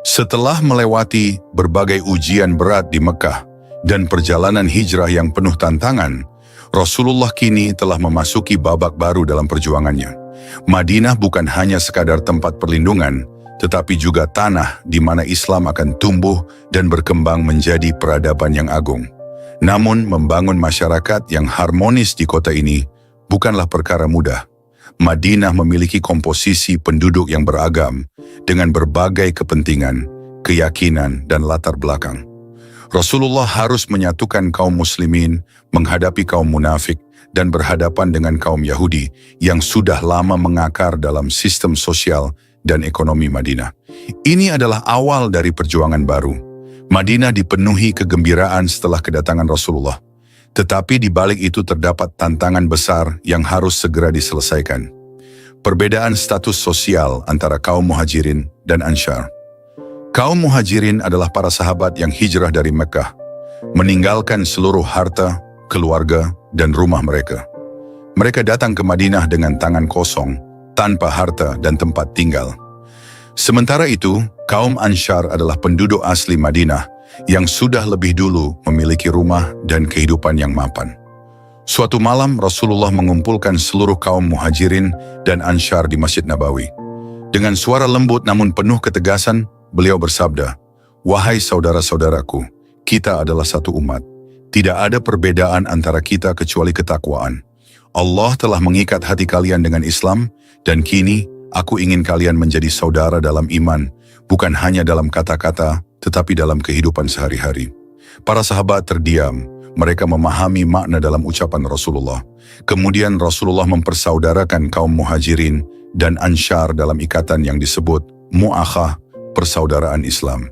[SPEAKER 1] Setelah melewati berbagai ujian berat di Mekah dan perjalanan hijrah yang penuh tantangan, Rasulullah kini telah memasuki babak baru dalam perjuangannya. Madinah bukan hanya sekadar tempat perlindungan, tetapi juga tanah di mana Islam akan tumbuh dan berkembang menjadi peradaban yang agung. Namun, membangun masyarakat yang harmonis di kota ini bukanlah perkara mudah. Madinah memiliki komposisi penduduk yang beragam dengan berbagai kepentingan, keyakinan, dan latar belakang. Rasulullah harus menyatukan kaum muslimin, menghadapi kaum munafik, dan berhadapan dengan kaum Yahudi yang sudah lama mengakar dalam sistem sosial dan ekonomi Madinah. Ini adalah awal dari perjuangan baru. Madinah dipenuhi kegembiraan setelah kedatangan Rasulullah. Tetapi di balik itu terdapat tantangan besar yang harus segera diselesaikan. Perbedaan status sosial antara kaum Muhajirin dan Ansyar. Kaum Muhajirin adalah para sahabat yang hijrah dari Mekkah, meninggalkan seluruh harta, keluarga, dan rumah mereka. Mereka datang ke Madinah dengan tangan kosong, tanpa harta dan tempat tinggal. Sementara itu, kaum Ansyar adalah penduduk asli Madinah yang sudah lebih dulu memiliki rumah dan kehidupan yang mapan. Suatu malam Rasulullah mengumpulkan seluruh kaum Muhajirin dan Ansyar di Masjid Nabawi. Dengan suara lembut namun penuh ketegasan, beliau bersabda, "Wahai saudara-saudaraku, kita adalah satu umat. Tidak ada perbedaan antara kita kecuali ketakwaan. Allah telah mengikat hati kalian dengan Islam, dan kini aku ingin kalian menjadi saudara dalam iman, bukan hanya dalam kata-kata, tetapi dalam kehidupan sehari-hari." Para sahabat terdiam, mereka memahami makna dalam ucapan Rasulullah. Kemudian Rasulullah mempersaudarakan kaum Muhajirin dan Ansyar dalam ikatan yang disebut Mu'akhah, persaudaraan Islam.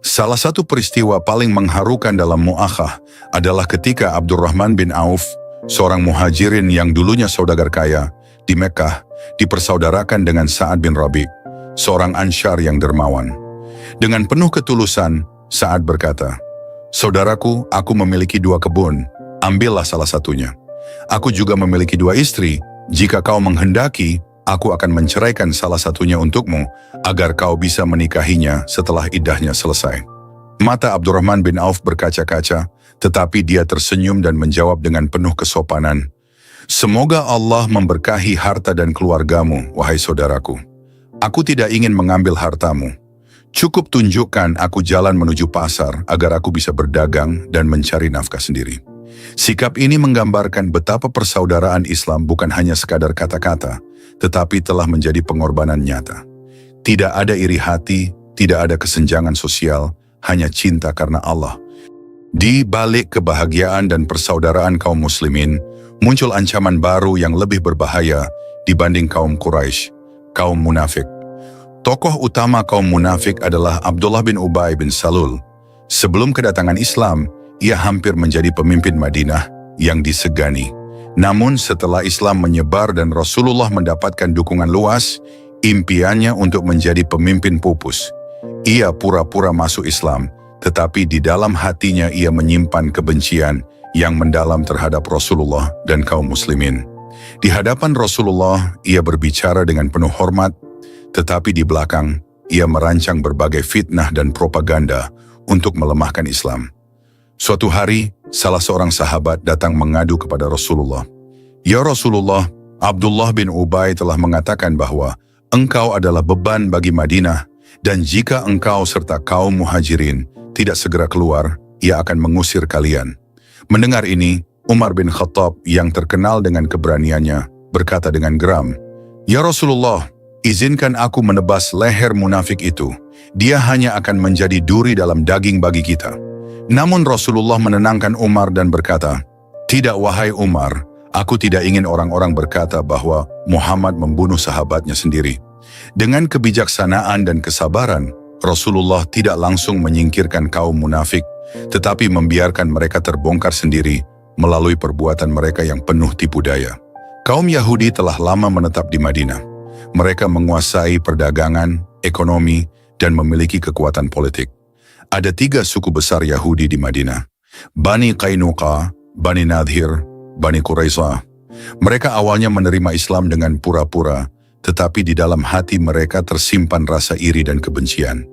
[SPEAKER 1] Salah satu peristiwa paling mengharukan dalam Mu'akhah adalah ketika Abdurrahman bin Auf, seorang Muhajirin yang dulunya saudagar kaya di Mekkah, dipersaudarakan dengan Sa'ad bin Rabi', seorang Ansyar yang dermawan. Dengan penuh ketulusan, Sa'ad berkata, "Saudaraku, aku memiliki 2 kebun, ambillah salah satunya. Aku juga memiliki 2 istri, jika kau menghendaki, aku akan menceraikan salah satunya untukmu, agar kau bisa menikahinya setelah iddahnya selesai." Mata Abdurrahman bin Auf berkaca-kaca, tetapi dia tersenyum dan menjawab dengan penuh kesopanan, "Semoga Allah memberkahi harta dan keluargamu, wahai saudaraku. Aku tidak ingin mengambil hartamu. Cukup tunjukkan aku jalan menuju pasar agar aku bisa berdagang dan mencari nafkah sendiri." Sikap ini menggambarkan betapa persaudaraan Islam bukan hanya sekadar kata-kata, tetapi telah menjadi pengorbanan nyata. Tidak ada iri hati, tidak ada kesenjangan sosial, hanya cinta karena Allah. Di balik kebahagiaan dan persaudaraan kaum muslimin, muncul ancaman baru yang lebih berbahaya dibanding kaum Quraisy. kaum munafik. Tokoh utama kaum munafik adalah Abdullah bin Ubay bin Salul. Sebelum kedatangan Islam, ia hampir menjadi pemimpin Madinah yang disegani. Namun setelah Islam menyebar dan Rasulullah mendapatkan dukungan luas, impiannya untuk menjadi pemimpin pupus. Ia pura-pura masuk Islam, tetapi di dalam hatinya ia menyimpan kebencian yang mendalam terhadap Rasulullah dan kaum muslimin. Di hadapan Rasulullah, ia berbicara dengan penuh hormat, tetapi di belakang, ia merancang berbagai fitnah dan propaganda untuk melemahkan Islam. Suatu hari, salah seorang sahabat datang mengadu kepada Rasulullah. "Ya Rasulullah, Abdullah bin Ubay telah mengatakan bahwa engkau adalah beban bagi Madinah, dan jika engkau serta kaum muhajirin tidak segera keluar, ia akan mengusir kalian." Mendengar ini, Umar bin Khattab yang terkenal dengan keberaniannya berkata dengan geram, "Ya Rasulullah, izinkan aku menebas leher munafik itu. Dia hanya akan menjadi duri dalam daging bagi kita." Namun Rasulullah menenangkan Umar dan berkata, "Tidak wahai Umar, aku tidak ingin orang-orang berkata bahwa Muhammad membunuh sahabatnya sendiri." Dengan kebijaksanaan dan kesabaran, Rasulullah tidak langsung menyingkirkan kaum munafik, tetapi membiarkan mereka terbongkar sendiri melalui perbuatan mereka yang penuh tipu daya. Kaum Yahudi telah lama menetap di Madinah. Mereka menguasai perdagangan, ekonomi, dan memiliki kekuatan politik. Ada 3 suku besar Yahudi di Madinah: Bani Qainuqa, Bani Nadhir, Bani Quraisyah. Mereka awalnya menerima Islam dengan pura-pura, tetapi di dalam hati mereka tersimpan rasa iri dan kebencian.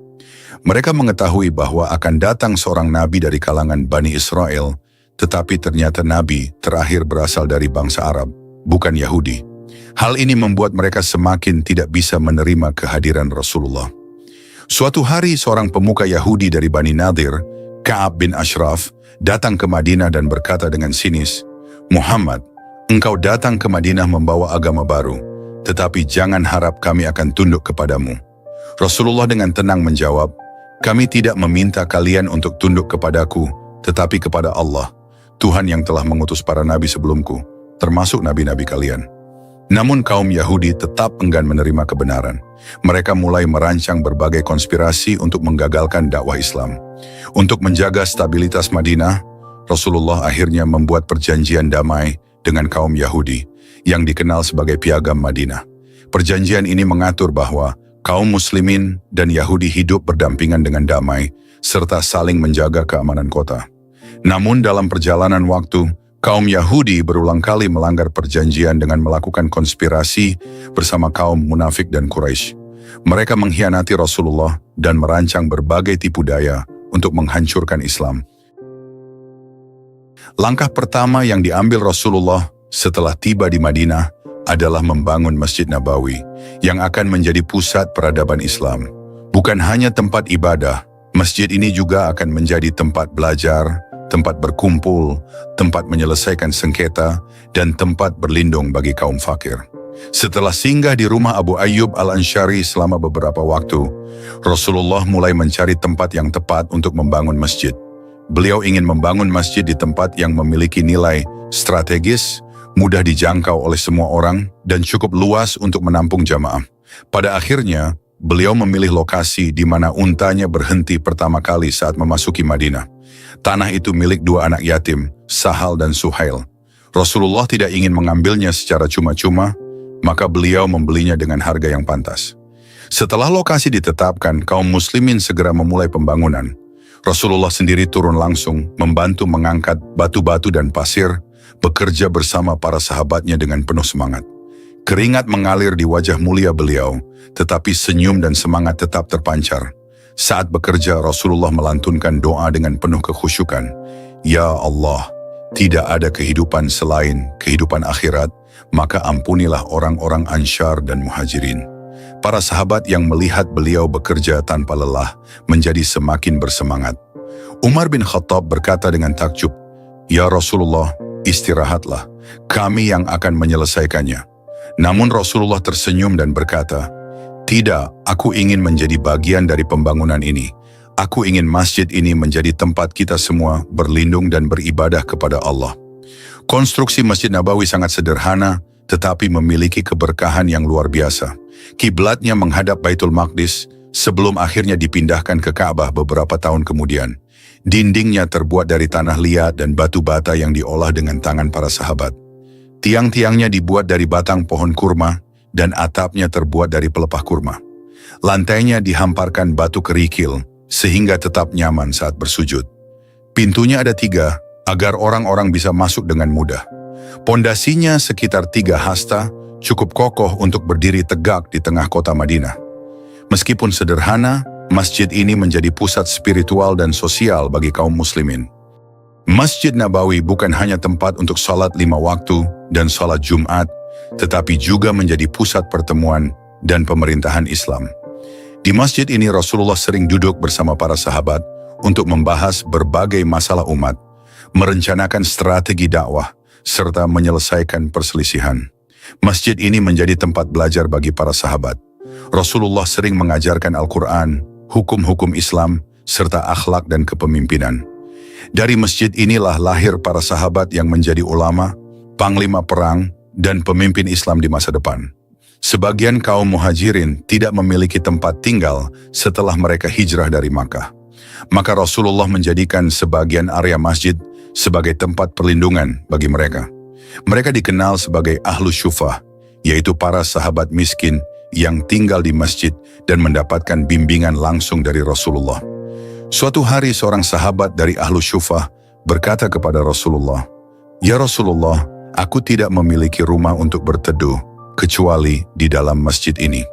[SPEAKER 1] Mereka mengetahui bahwa akan datang seorang nabi dari kalangan Bani Israel, tetapi ternyata nabi terakhir berasal dari bangsa Arab, bukan Yahudi. Hal ini membuat mereka semakin tidak bisa menerima kehadiran Rasulullah. Suatu hari seorang pemuka Yahudi dari Bani Nadir, Ka'ab bin Ashraf, datang ke Madinah dan berkata dengan sinis, "Muhammad, engkau datang ke Madinah membawa agama baru, tetapi jangan harap kami akan tunduk kepadamu." Rasulullah dengan tenang menjawab, "Kami tidak meminta kalian untuk tunduk kepadaku, tetapi kepada Allah, Tuhan yang telah mengutus para nabi sebelumku, termasuk nabi-nabi kalian." Namun kaum Yahudi tetap enggan menerima kebenaran. Mereka mulai merancang berbagai konspirasi untuk menggagalkan dakwah Islam. Untuk menjaga stabilitas Madinah, Rasulullah akhirnya membuat perjanjian damai dengan kaum Yahudi yang dikenal sebagai Piagam Madinah. Perjanjian ini mengatur bahwa kaum muslimin dan Yahudi hidup berdampingan dengan damai serta saling menjaga keamanan kota. Namun dalam perjalanan waktu, kaum Yahudi berulang kali melanggar perjanjian dengan melakukan konspirasi bersama kaum munafik dan Quraisy. Mereka mengkhianati Rasulullah dan merancang berbagai tipu daya untuk menghancurkan Islam. Langkah pertama yang diambil Rasulullah setelah tiba di Madinah adalah membangun Masjid Nabawi yang akan menjadi pusat peradaban Islam. Bukan hanya tempat ibadah, masjid ini juga akan menjadi tempat belajar, tempat berkumpul, tempat menyelesaikan sengketa, dan tempat berlindung bagi kaum fakir. Setelah singgah di rumah Abu Ayyub Al-Ansyari selama beberapa waktu, Rasulullah mulai mencari tempat yang tepat untuk membangun masjid. Beliau ingin membangun masjid di tempat yang memiliki nilai strategis, mudah dijangkau oleh semua orang, dan cukup luas untuk menampung jamaah. Pada akhirnya, beliau memilih lokasi di mana untanya berhenti pertama kali saat memasuki Madinah. Tanah itu milik 2 anak yatim, Sahal dan Suhail. Rasulullah tidak ingin mengambilnya secara cuma-cuma, maka beliau membelinya dengan harga yang pantas. Setelah lokasi ditetapkan, kaum muslimin segera memulai pembangunan. Rasulullah sendiri turun langsung, membantu mengangkat batu-batu dan pasir, bekerja bersama para sahabatnya dengan penuh semangat. Keringat mengalir di wajah mulia beliau, tetapi senyum dan semangat tetap terpancar. Saat bekerja, Rasulullah melantunkan doa dengan penuh kekhusyukan. "Ya Allah, tidak ada kehidupan selain kehidupan akhirat, maka ampunilah orang-orang Ansyar dan Muhajirin." Para sahabat yang melihat beliau bekerja tanpa lelah menjadi semakin bersemangat. Umar bin Khattab berkata dengan takjub, "Ya Rasulullah, istirahatlah, kami yang akan menyelesaikannya." Namun Rasulullah tersenyum dan berkata, "Tidak, aku ingin menjadi bagian dari pembangunan ini. Aku ingin masjid ini menjadi tempat kita semua berlindung dan beribadah kepada Allah." Konstruksi Masjid Nabawi sangat sederhana, tetapi memiliki keberkahan yang luar biasa. Kiblatnya menghadap Baitul Maqdis sebelum akhirnya dipindahkan ke Ka'bah beberapa tahun kemudian. Dindingnya terbuat dari tanah liat dan batu bata yang diolah dengan tangan para sahabat. Tiang-tiangnya dibuat dari batang pohon kurma dan atapnya terbuat dari pelepah kurma. Lantainya dihamparkan batu kerikil sehingga tetap nyaman saat bersujud. Pintunya ada 3 agar orang-orang bisa masuk dengan mudah. Pondasinya sekitar 3 hasta, cukup kokoh untuk berdiri tegak di tengah kota Madinah. Meskipun sederhana, masjid ini menjadi pusat spiritual dan sosial bagi kaum muslimin. Masjid Nabawi bukan hanya tempat untuk salat 5 waktu dan salat Jumat, tetapi juga menjadi pusat pertemuan dan pemerintahan Islam. Di masjid ini Rasulullah sering duduk bersama para sahabat untuk membahas berbagai masalah umat, merencanakan strategi dakwah, serta menyelesaikan perselisihan. Masjid ini menjadi tempat belajar bagi para sahabat. Rasulullah sering mengajarkan Al-Quran, hukum-hukum Islam, serta akhlak dan kepemimpinan. Dari masjid inilah lahir para sahabat yang menjadi ulama, panglima perang, dan pemimpin Islam di masa depan. Sebagian kaum muhajirin tidak memiliki tempat tinggal setelah mereka hijrah dari Makkah. Maka Rasulullah menjadikan sebagian area masjid sebagai tempat perlindungan bagi mereka. Mereka dikenal sebagai Ahlus Syufah, yaitu para sahabat miskin yang tinggal di masjid dan mendapatkan bimbingan langsung dari Rasulullah. Suatu hari seorang sahabat dari Ahlus Syufah berkata kepada Rasulullah, "Ya Rasulullah, aku tidak memiliki rumah untuk berteduh kecuali di dalam masjid ini."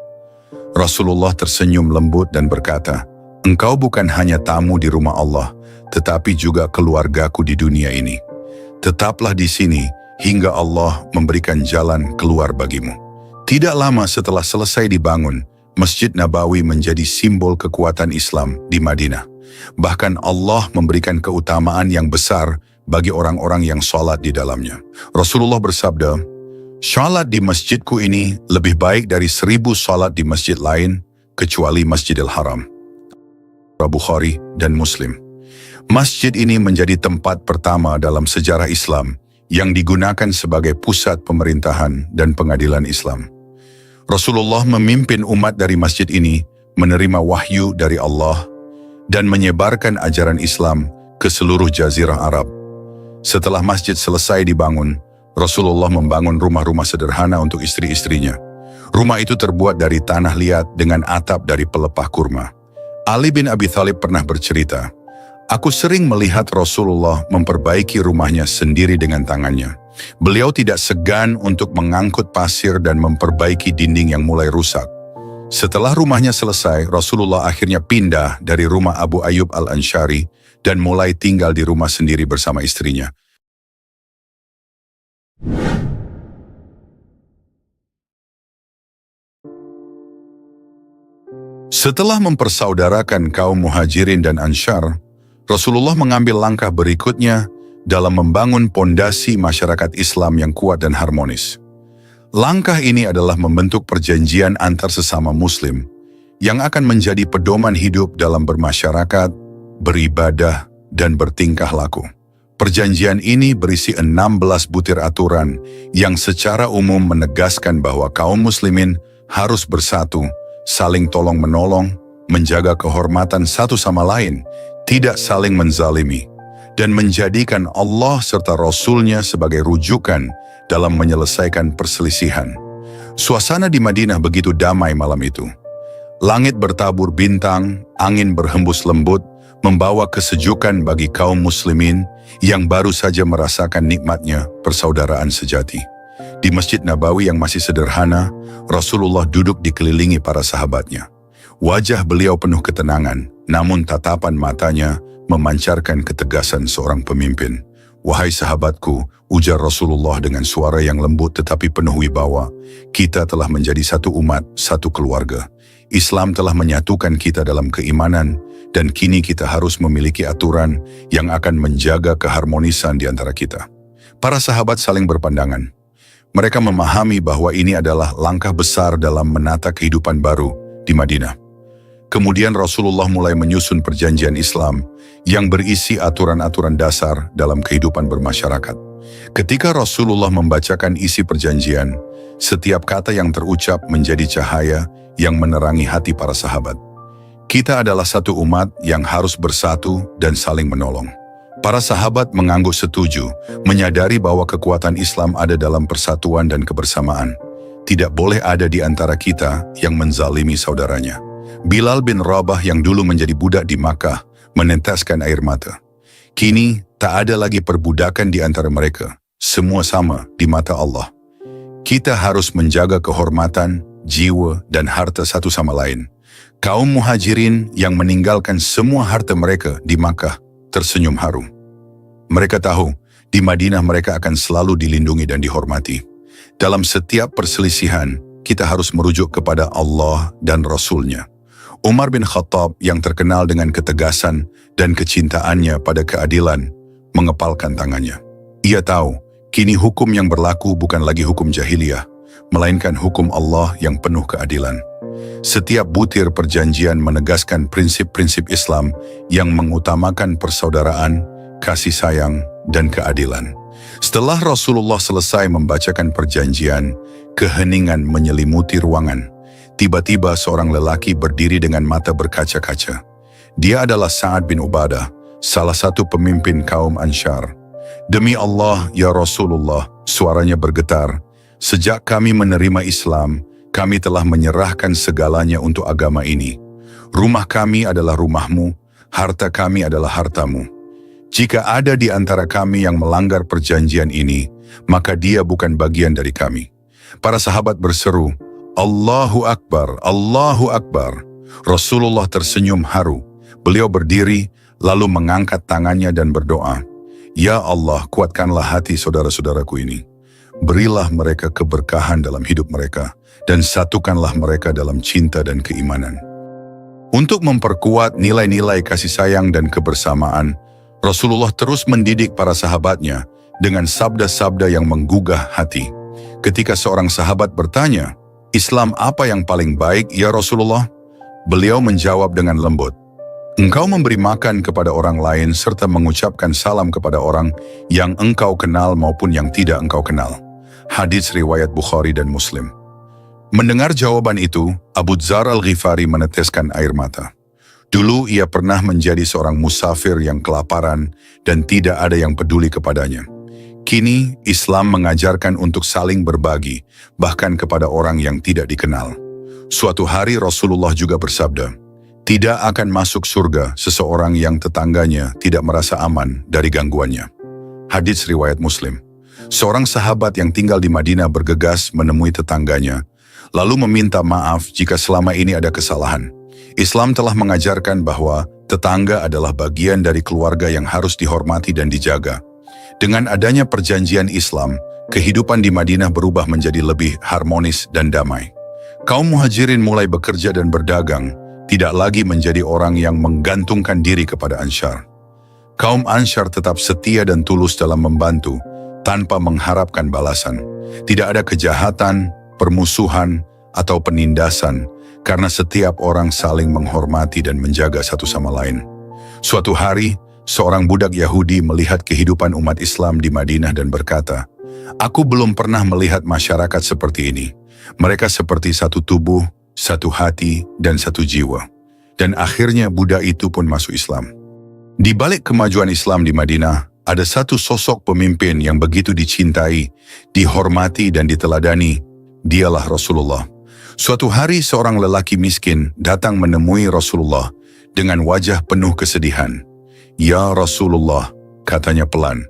[SPEAKER 1] Rasulullah tersenyum lembut dan berkata, "Engkau bukan hanya tamu di rumah Allah, tetapi juga keluargaku di dunia ini. Tetaplah di sini hingga Allah memberikan jalan keluar bagimu." Tidak lama setelah selesai dibangun, Masjid Nabawi menjadi simbol kekuatan Islam di Madinah. Bahkan Allah memberikan keutamaan yang besar bagi orang-orang yang sholat di dalamnya. Rasulullah bersabda, "Sholat di masjidku ini lebih baik dari 1000 sholat di masjid lain, kecuali Masjidil Haram." Bukhari dan Muslim. Masjid ini menjadi tempat pertama dalam sejarah Islam yang digunakan sebagai pusat pemerintahan dan pengadilan Islam. Rasulullah memimpin umat dari masjid ini menerima wahyu dari Allah dan menyebarkan ajaran Islam ke seluruh jazirah Arab. Setelah masjid selesai dibangun, Rasulullah membangun rumah-rumah sederhana untuk istri-istrinya. Rumah itu terbuat dari tanah liat dengan atap dari pelepah kurma. Ali bin Abi Thalib pernah bercerita, "Aku sering melihat Rasulullah memperbaiki rumahnya sendiri dengan tangannya. Beliau tidak segan untuk mengangkut pasir dan memperbaiki dinding yang mulai rusak." Setelah rumahnya selesai, Rasulullah akhirnya pindah dari rumah Abu Ayyub Al-Ansyari dan mulai tinggal di rumah sendiri bersama istrinya. Setelah mempersaudarakan kaum Muhajirin dan Ansyar, Rasulullah mengambil langkah berikutnya dalam membangun pondasi masyarakat Islam yang kuat dan harmonis. Langkah ini adalah membentuk perjanjian antar sesama Muslim yang akan menjadi pedoman hidup dalam bermasyarakat, beribadah, dan bertingkah laku. Perjanjian ini berisi 16 butir aturan yang secara umum menegaskan bahwa kaum muslimin harus bersatu, saling tolong-menolong, menjaga kehormatan satu sama lain, tidak saling menzalimi, dan menjadikan Allah serta Rasul-Nya sebagai rujukan dalam menyelesaikan perselisihan. Suasana di Madinah begitu damai malam itu. Langit bertabur bintang, angin berhembus lembut, membawa kesejukan bagi kaum muslimin yang baru saja merasakan nikmatnya persaudaraan sejati. Di Masjid Nabawi yang masih sederhana, Rasulullah duduk dikelilingi para sahabatnya. Wajah beliau penuh ketenangan, namun tatapan matanya memancarkan ketegasan seorang pemimpin. "Wahai sahabatku," ujar Rasulullah dengan suara yang lembut tetapi penuh wibawa, "kita telah menjadi satu umat, satu keluarga. Islam telah menyatukan kita dalam keimanan, dan kini kita harus memiliki aturan yang akan menjaga keharmonisan di antara kita." Para sahabat saling berpandangan. Mereka memahami bahwa ini adalah langkah besar dalam menata kehidupan baru di Madinah. Kemudian Rasulullah mulai menyusun perjanjian Islam yang berisi aturan-aturan dasar dalam kehidupan bermasyarakat. Ketika Rasulullah membacakan isi perjanjian, setiap kata yang terucap menjadi cahaya yang menerangi hati para sahabat. Kita adalah satu umat yang harus bersatu dan saling menolong. Para sahabat mengangguk setuju, menyadari bahwa kekuatan Islam ada dalam persatuan dan kebersamaan. Tidak boleh ada di antara kita yang menzalimi saudaranya. Bilal bin Rabah yang dulu menjadi budak di Makkah meneteskan air mata. Kini tak ada lagi perbudakan di antara mereka. Semua sama di mata Allah. Kita harus menjaga kehormatan, jiwa, dan harta satu sama lain. Kaum muhajirin yang meninggalkan semua harta mereka di Makkah tersenyum haru. Mereka tahu di Madinah mereka akan selalu dilindungi dan dihormati. Dalam setiap perselisihan, kita harus merujuk kepada Allah dan Rasul-Nya. Umar bin Khattab yang terkenal dengan ketegasan dan kecintaannya pada keadilan, mengepalkan tangannya. Ia tahu, kini hukum yang berlaku bukan lagi hukum jahiliyah, melainkan hukum Allah yang penuh keadilan. Setiap butir perjanjian menegaskan prinsip-prinsip Islam yang mengutamakan persaudaraan, kasih sayang, dan keadilan. Setelah Rasulullah selesai membacakan perjanjian, keheningan menyelimuti ruangan. Tiba-tiba seorang lelaki berdiri dengan mata berkaca-kaca. Dia adalah Sa'ad bin Ubadah, salah satu pemimpin kaum Ansyar. Demi Allah, ya Rasulullah, suaranya bergetar. Sejak kami menerima Islam, kami telah menyerahkan segalanya untuk agama ini. Rumah kami adalah rumahmu, harta kami adalah hartamu. Jika ada di antara kami yang melanggar perjanjian ini, maka dia bukan bagian dari kami. Para sahabat berseru, Allahu Akbar, Allahu Akbar. Rasulullah tersenyum haru. Beliau berdiri, lalu mengangkat tangannya dan berdoa, Ya Allah, kuatkanlah hati saudara-saudaraku ini. Berilah mereka keberkahan dalam hidup mereka, dan satukanlah mereka dalam cinta dan keimanan. Untuk memperkuat nilai-nilai kasih sayang dan kebersamaan, Rasulullah terus mendidik para sahabatnya dengan sabda-sabda yang menggugah hati. Ketika seorang sahabat bertanya, Islam apa yang paling baik, ya Rasulullah? Beliau menjawab dengan lembut, Engkau memberi makan kepada orang lain serta mengucapkan salam kepada orang yang engkau kenal maupun yang tidak engkau kenal. Hadits riwayat Bukhari dan Muslim. Mendengar jawaban itu, Abu Dzar al-Ghifari meneteskan air mata. Dulu ia pernah menjadi seorang musafir yang kelaparan dan tidak ada yang peduli kepadanya. Kini Islam mengajarkan untuk saling berbagi, bahkan kepada orang yang tidak dikenal. Suatu hari Rasulullah juga bersabda, tidak akan masuk surga seseorang yang tetangganya tidak merasa aman dari gangguannya. Hadits riwayat Muslim. Seorang sahabat yang tinggal di Madinah bergegas menemui tetangganya, lalu meminta maaf jika selama ini ada kesalahan. Islam telah mengajarkan bahwa tetangga adalah bagian dari keluarga yang harus dihormati dan dijaga. Dengan adanya perjanjian Islam, kehidupan di Madinah berubah menjadi lebih harmonis dan damai. Kaum muhajirin mulai bekerja dan berdagang, tidak lagi menjadi orang yang menggantungkan diri kepada Ansyar. Kaum Ansyar tetap setia dan tulus dalam membantu, tanpa mengharapkan balasan. Tidak ada kejahatan, permusuhan, atau penindasan, karena setiap orang saling menghormati dan menjaga satu sama lain. Suatu hari, seorang budak Yahudi melihat kehidupan umat Islam di Madinah dan berkata, Aku belum pernah melihat masyarakat seperti ini. Mereka seperti satu tubuh, satu hati, dan satu jiwa. Dan akhirnya budak itu pun masuk Islam. Di balik kemajuan Islam di Madinah, ada satu sosok pemimpin yang begitu dicintai, dihormati dan diteladani. Dialah Rasulullah. Suatu hari seorang lelaki miskin datang menemui Rasulullah dengan wajah penuh kesedihan. Ya Rasulullah, katanya pelan,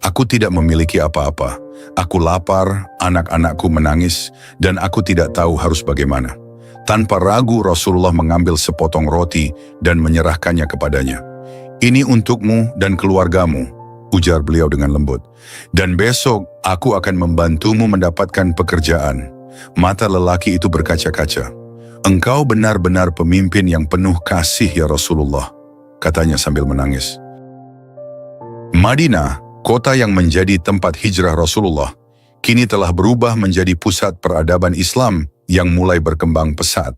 [SPEAKER 1] aku tidak memiliki apa-apa. Aku lapar, anak-anakku menangis, dan aku tidak tahu harus bagaimana. Tanpa ragu Rasulullah mengambil sepotong roti dan menyerahkannya kepadanya. Ini untukmu dan keluargamu, ujar beliau dengan lembut. Dan besok aku akan membantumu mendapatkan pekerjaan. Mata lelaki itu berkaca-kaca. Engkau benar-benar pemimpin yang penuh kasih ya Rasulullah, katanya sambil menangis. Madinah, kota yang menjadi tempat hijrah Rasulullah, kini telah berubah menjadi pusat peradaban Islam yang mulai berkembang pesat.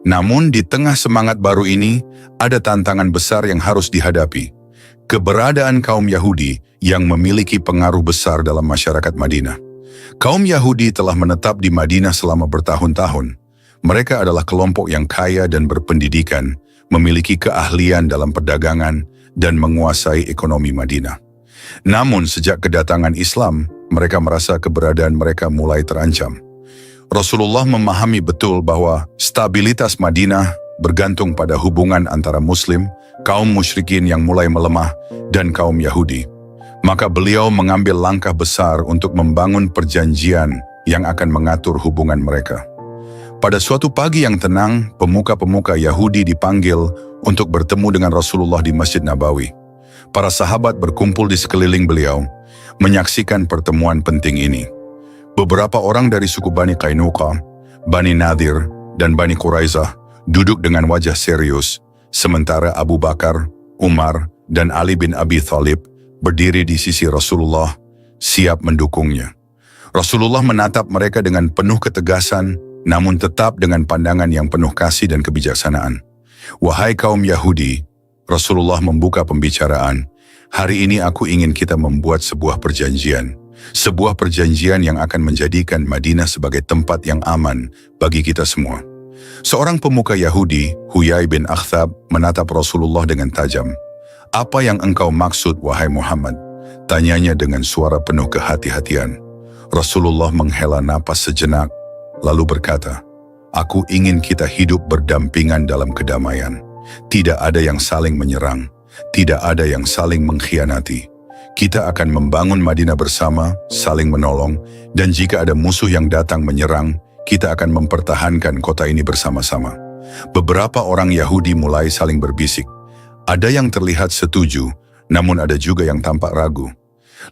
[SPEAKER 1] Namun di tengah semangat baru ini, ada tantangan besar yang harus dihadapi. Keberadaan kaum Yahudi yang memiliki pengaruh besar dalam masyarakat Madinah. Kaum Yahudi telah menetap di Madinah selama bertahun-tahun. Mereka adalah kelompok yang kaya dan berpendidikan, memiliki keahlian dalam perdagangan, dan menguasai ekonomi Madinah. Namun sejak kedatangan Islam, mereka merasa keberadaan mereka mulai terancam. Rasulullah memahami betul bahwa stabilitas Madinah bergantung pada hubungan antara Muslim, kaum musyrikin yang mulai melemah, dan kaum Yahudi. Maka beliau mengambil langkah besar untuk membangun perjanjian yang akan mengatur hubungan mereka. Pada suatu pagi yang tenang, pemuka-pemuka Yahudi dipanggil untuk bertemu dengan Rasulullah di Masjid Nabawi. Para sahabat berkumpul di sekeliling beliau, menyaksikan pertemuan penting ini. Beberapa orang dari suku Bani Qainuqa, Bani Nadir, dan Bani Quraizah duduk dengan wajah serius, sementara Abu Bakar, Umar, dan Ali bin Abi Thalib berdiri di sisi Rasulullah, siap mendukungnya. Rasulullah menatap mereka dengan penuh ketegasan, namun tetap dengan pandangan yang penuh kasih dan kebijaksanaan. Wahai kaum Yahudi, Rasulullah membuka pembicaraan. Hari ini aku ingin kita membuat sebuah perjanjian. Sebuah perjanjian yang akan menjadikan Madinah sebagai tempat yang aman bagi kita semua. Seorang pemuka Yahudi, Huyai bin Akhtab, menatap Rasulullah dengan tajam. Apa yang engkau maksud, wahai Muhammad? Tanyanya dengan suara penuh kehati-hatian. Rasulullah menghela napas sejenak, lalu berkata, aku ingin kita hidup berdampingan dalam kedamaian. Tidak ada yang saling menyerang, tidak ada yang saling mengkhianati. Kita akan membangun Madinah bersama, saling menolong, dan jika ada musuh yang datang menyerang, kita akan mempertahankan kota ini bersama-sama. Beberapa orang Yahudi mulai saling berbisik. Ada yang terlihat setuju, namun ada juga yang tampak ragu.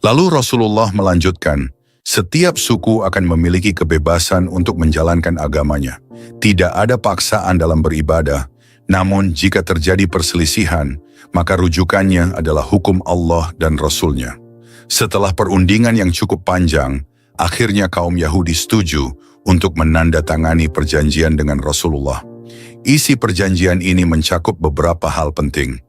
[SPEAKER 1] Lalu Rasulullah melanjutkan, setiap suku akan memiliki kebebasan untuk menjalankan agamanya. Tidak ada paksaan dalam beribadah, namun jika terjadi perselisihan, maka rujukannya adalah hukum Allah dan Rasul-Nya. Setelah perundingan yang cukup panjang, akhirnya kaum Yahudi setuju untuk menandatangani perjanjian dengan Rasulullah. Isi perjanjian ini mencakup beberapa hal penting.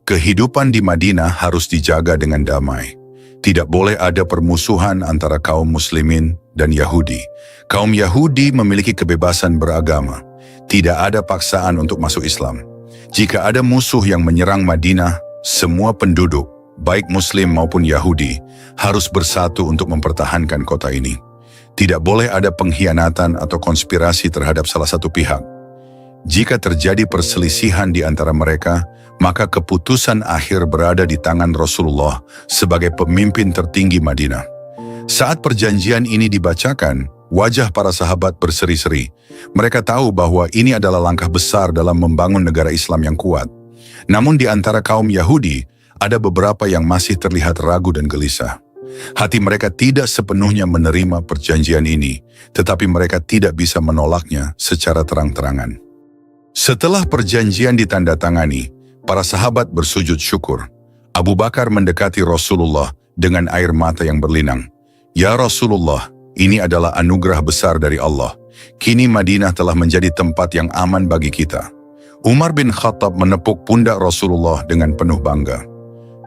[SPEAKER 1] Kehidupan di Madinah harus dijaga dengan damai. Tidak boleh ada permusuhan antara kaum muslimin dan Yahudi. Kaum Yahudi memiliki kebebasan beragama. Tidak ada paksaan untuk masuk Islam. Jika ada musuh yang menyerang Madinah, semua penduduk, baik Muslim maupun Yahudi, harus bersatu untuk mempertahankan kota ini. Tidak boleh ada pengkhianatan atau konspirasi terhadap salah satu pihak. Jika terjadi perselisihan di antara mereka, maka keputusan akhir berada di tangan Rasulullah sebagai pemimpin tertinggi Madinah. Saat perjanjian ini dibacakan, wajah para sahabat berseri-seri. Mereka tahu bahwa ini adalah langkah besar dalam membangun negara Islam yang kuat. Namun di antara kaum Yahudi, ada beberapa yang masih terlihat ragu dan gelisah. Hati mereka tidak sepenuhnya menerima perjanjian ini, tetapi mereka tidak bisa menolaknya secara terang-terangan. Setelah perjanjian ditandatangani, para sahabat bersujud syukur. Abu Bakar mendekati Rasulullah dengan air mata yang berlinang. Ya Rasulullah, ini adalah anugerah besar dari Allah. Kini Madinah telah menjadi tempat yang aman bagi kita. Umar bin Khattab menepuk pundak Rasulullah dengan penuh bangga.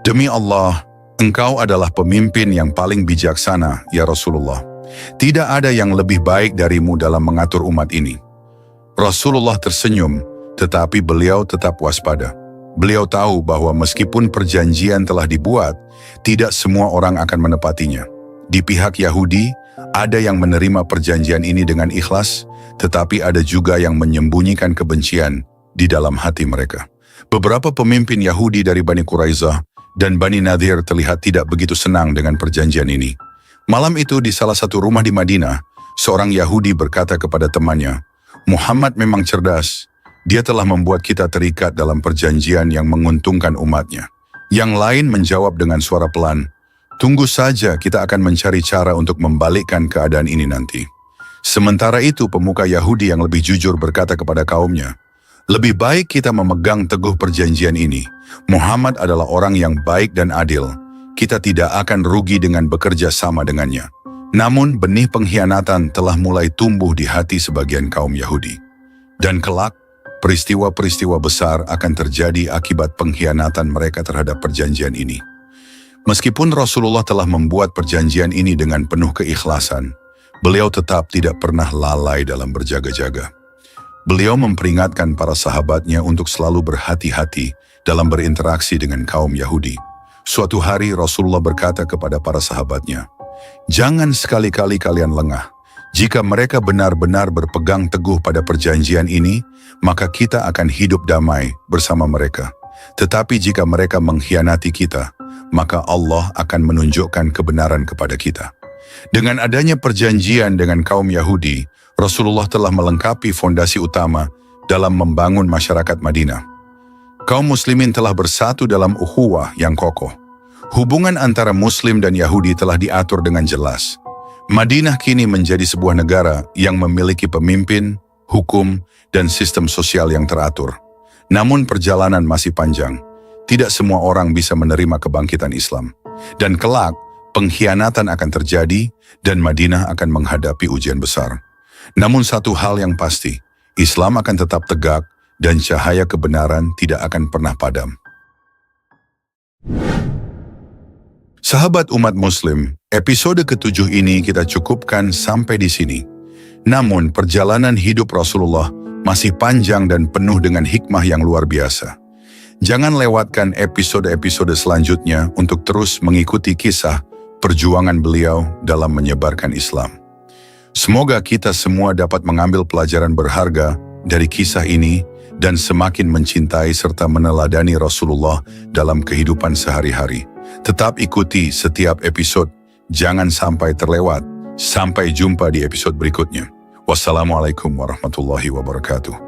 [SPEAKER 1] Demi Allah, engkau adalah pemimpin yang paling bijaksana, ya Rasulullah. Tidak ada yang lebih baik darimu dalam mengatur umat ini. Rasulullah tersenyum, tetapi beliau tetap waspada. Beliau tahu bahwa meskipun perjanjian telah dibuat, tidak semua orang akan menepatinya. Di pihak Yahudi, ada yang menerima perjanjian ini dengan ikhlas, tetapi ada juga yang menyembunyikan kebencian di dalam hati mereka. Beberapa pemimpin Yahudi dari Bani Quraizah dan Bani Nadir terlihat tidak begitu senang dengan perjanjian ini. Malam itu di salah satu rumah di Madinah, seorang Yahudi berkata kepada temannya, Muhammad memang cerdas. Dia telah membuat kita terikat dalam perjanjian yang menguntungkan umatnya. Yang lain menjawab dengan suara pelan, tunggu saja, kita akan mencari cara untuk membalikkan keadaan ini nanti. Sementara itu pemuka Yahudi yang lebih jujur berkata kepada kaumnya, lebih baik kita memegang teguh perjanjian ini. Muhammad adalah orang yang baik dan adil. Kita tidak akan rugi dengan bekerja sama dengannya. Namun benih pengkhianatan telah mulai tumbuh di hati sebagian kaum Yahudi. Dan kelak, peristiwa-peristiwa besar akan terjadi akibat pengkhianatan mereka terhadap perjanjian ini. Meskipun Rasulullah telah membuat perjanjian ini dengan penuh keikhlasan, beliau tetap tidak pernah lalai dalam berjaga-jaga. Beliau memperingatkan para sahabatnya untuk selalu berhati-hati dalam berinteraksi dengan kaum Yahudi. Suatu hari Rasulullah berkata kepada para sahabatnya, "Jangan sekali-kali kalian lengah. Jika mereka benar-benar berpegang teguh pada perjanjian ini, maka kita akan hidup damai bersama mereka. Tetapi jika mereka mengkhianati kita, maka Allah akan menunjukkan kebenaran kepada kita." Dengan adanya perjanjian dengan kaum Yahudi, Rasulullah telah melengkapi fondasi utama dalam membangun masyarakat Madinah. Kaum muslimin telah bersatu dalam ukhuwah yang kokoh. Hubungan antara Muslim dan Yahudi telah diatur dengan jelas. Madinah kini menjadi sebuah negara yang memiliki pemimpin, hukum, dan sistem sosial yang teratur. Namun perjalanan masih panjang. Tidak semua orang bisa menerima kebangkitan Islam. Dan kelak, pengkhianatan akan terjadi dan Madinah akan menghadapi ujian besar. Namun satu hal yang pasti, Islam akan tetap tegak dan cahaya kebenaran tidak akan pernah padam. Sahabat umat Muslim, episode ke-7 ini kita cukupkan sampai di sini. Namun perjalanan hidup Rasulullah masih panjang dan penuh dengan hikmah yang luar biasa. Jangan lewatkan episode-episode selanjutnya untuk terus mengikuti kisah perjuangan beliau dalam menyebarkan Islam. Semoga kita semua dapat mengambil pelajaran berharga dari kisah ini dan semakin mencintai serta meneladani Rasulullah dalam kehidupan sehari-hari. Tetap ikuti setiap episode, jangan sampai terlewat. Sampai jumpa di episode berikutnya. Wassalamualaikum warahmatullahi wabarakatuh.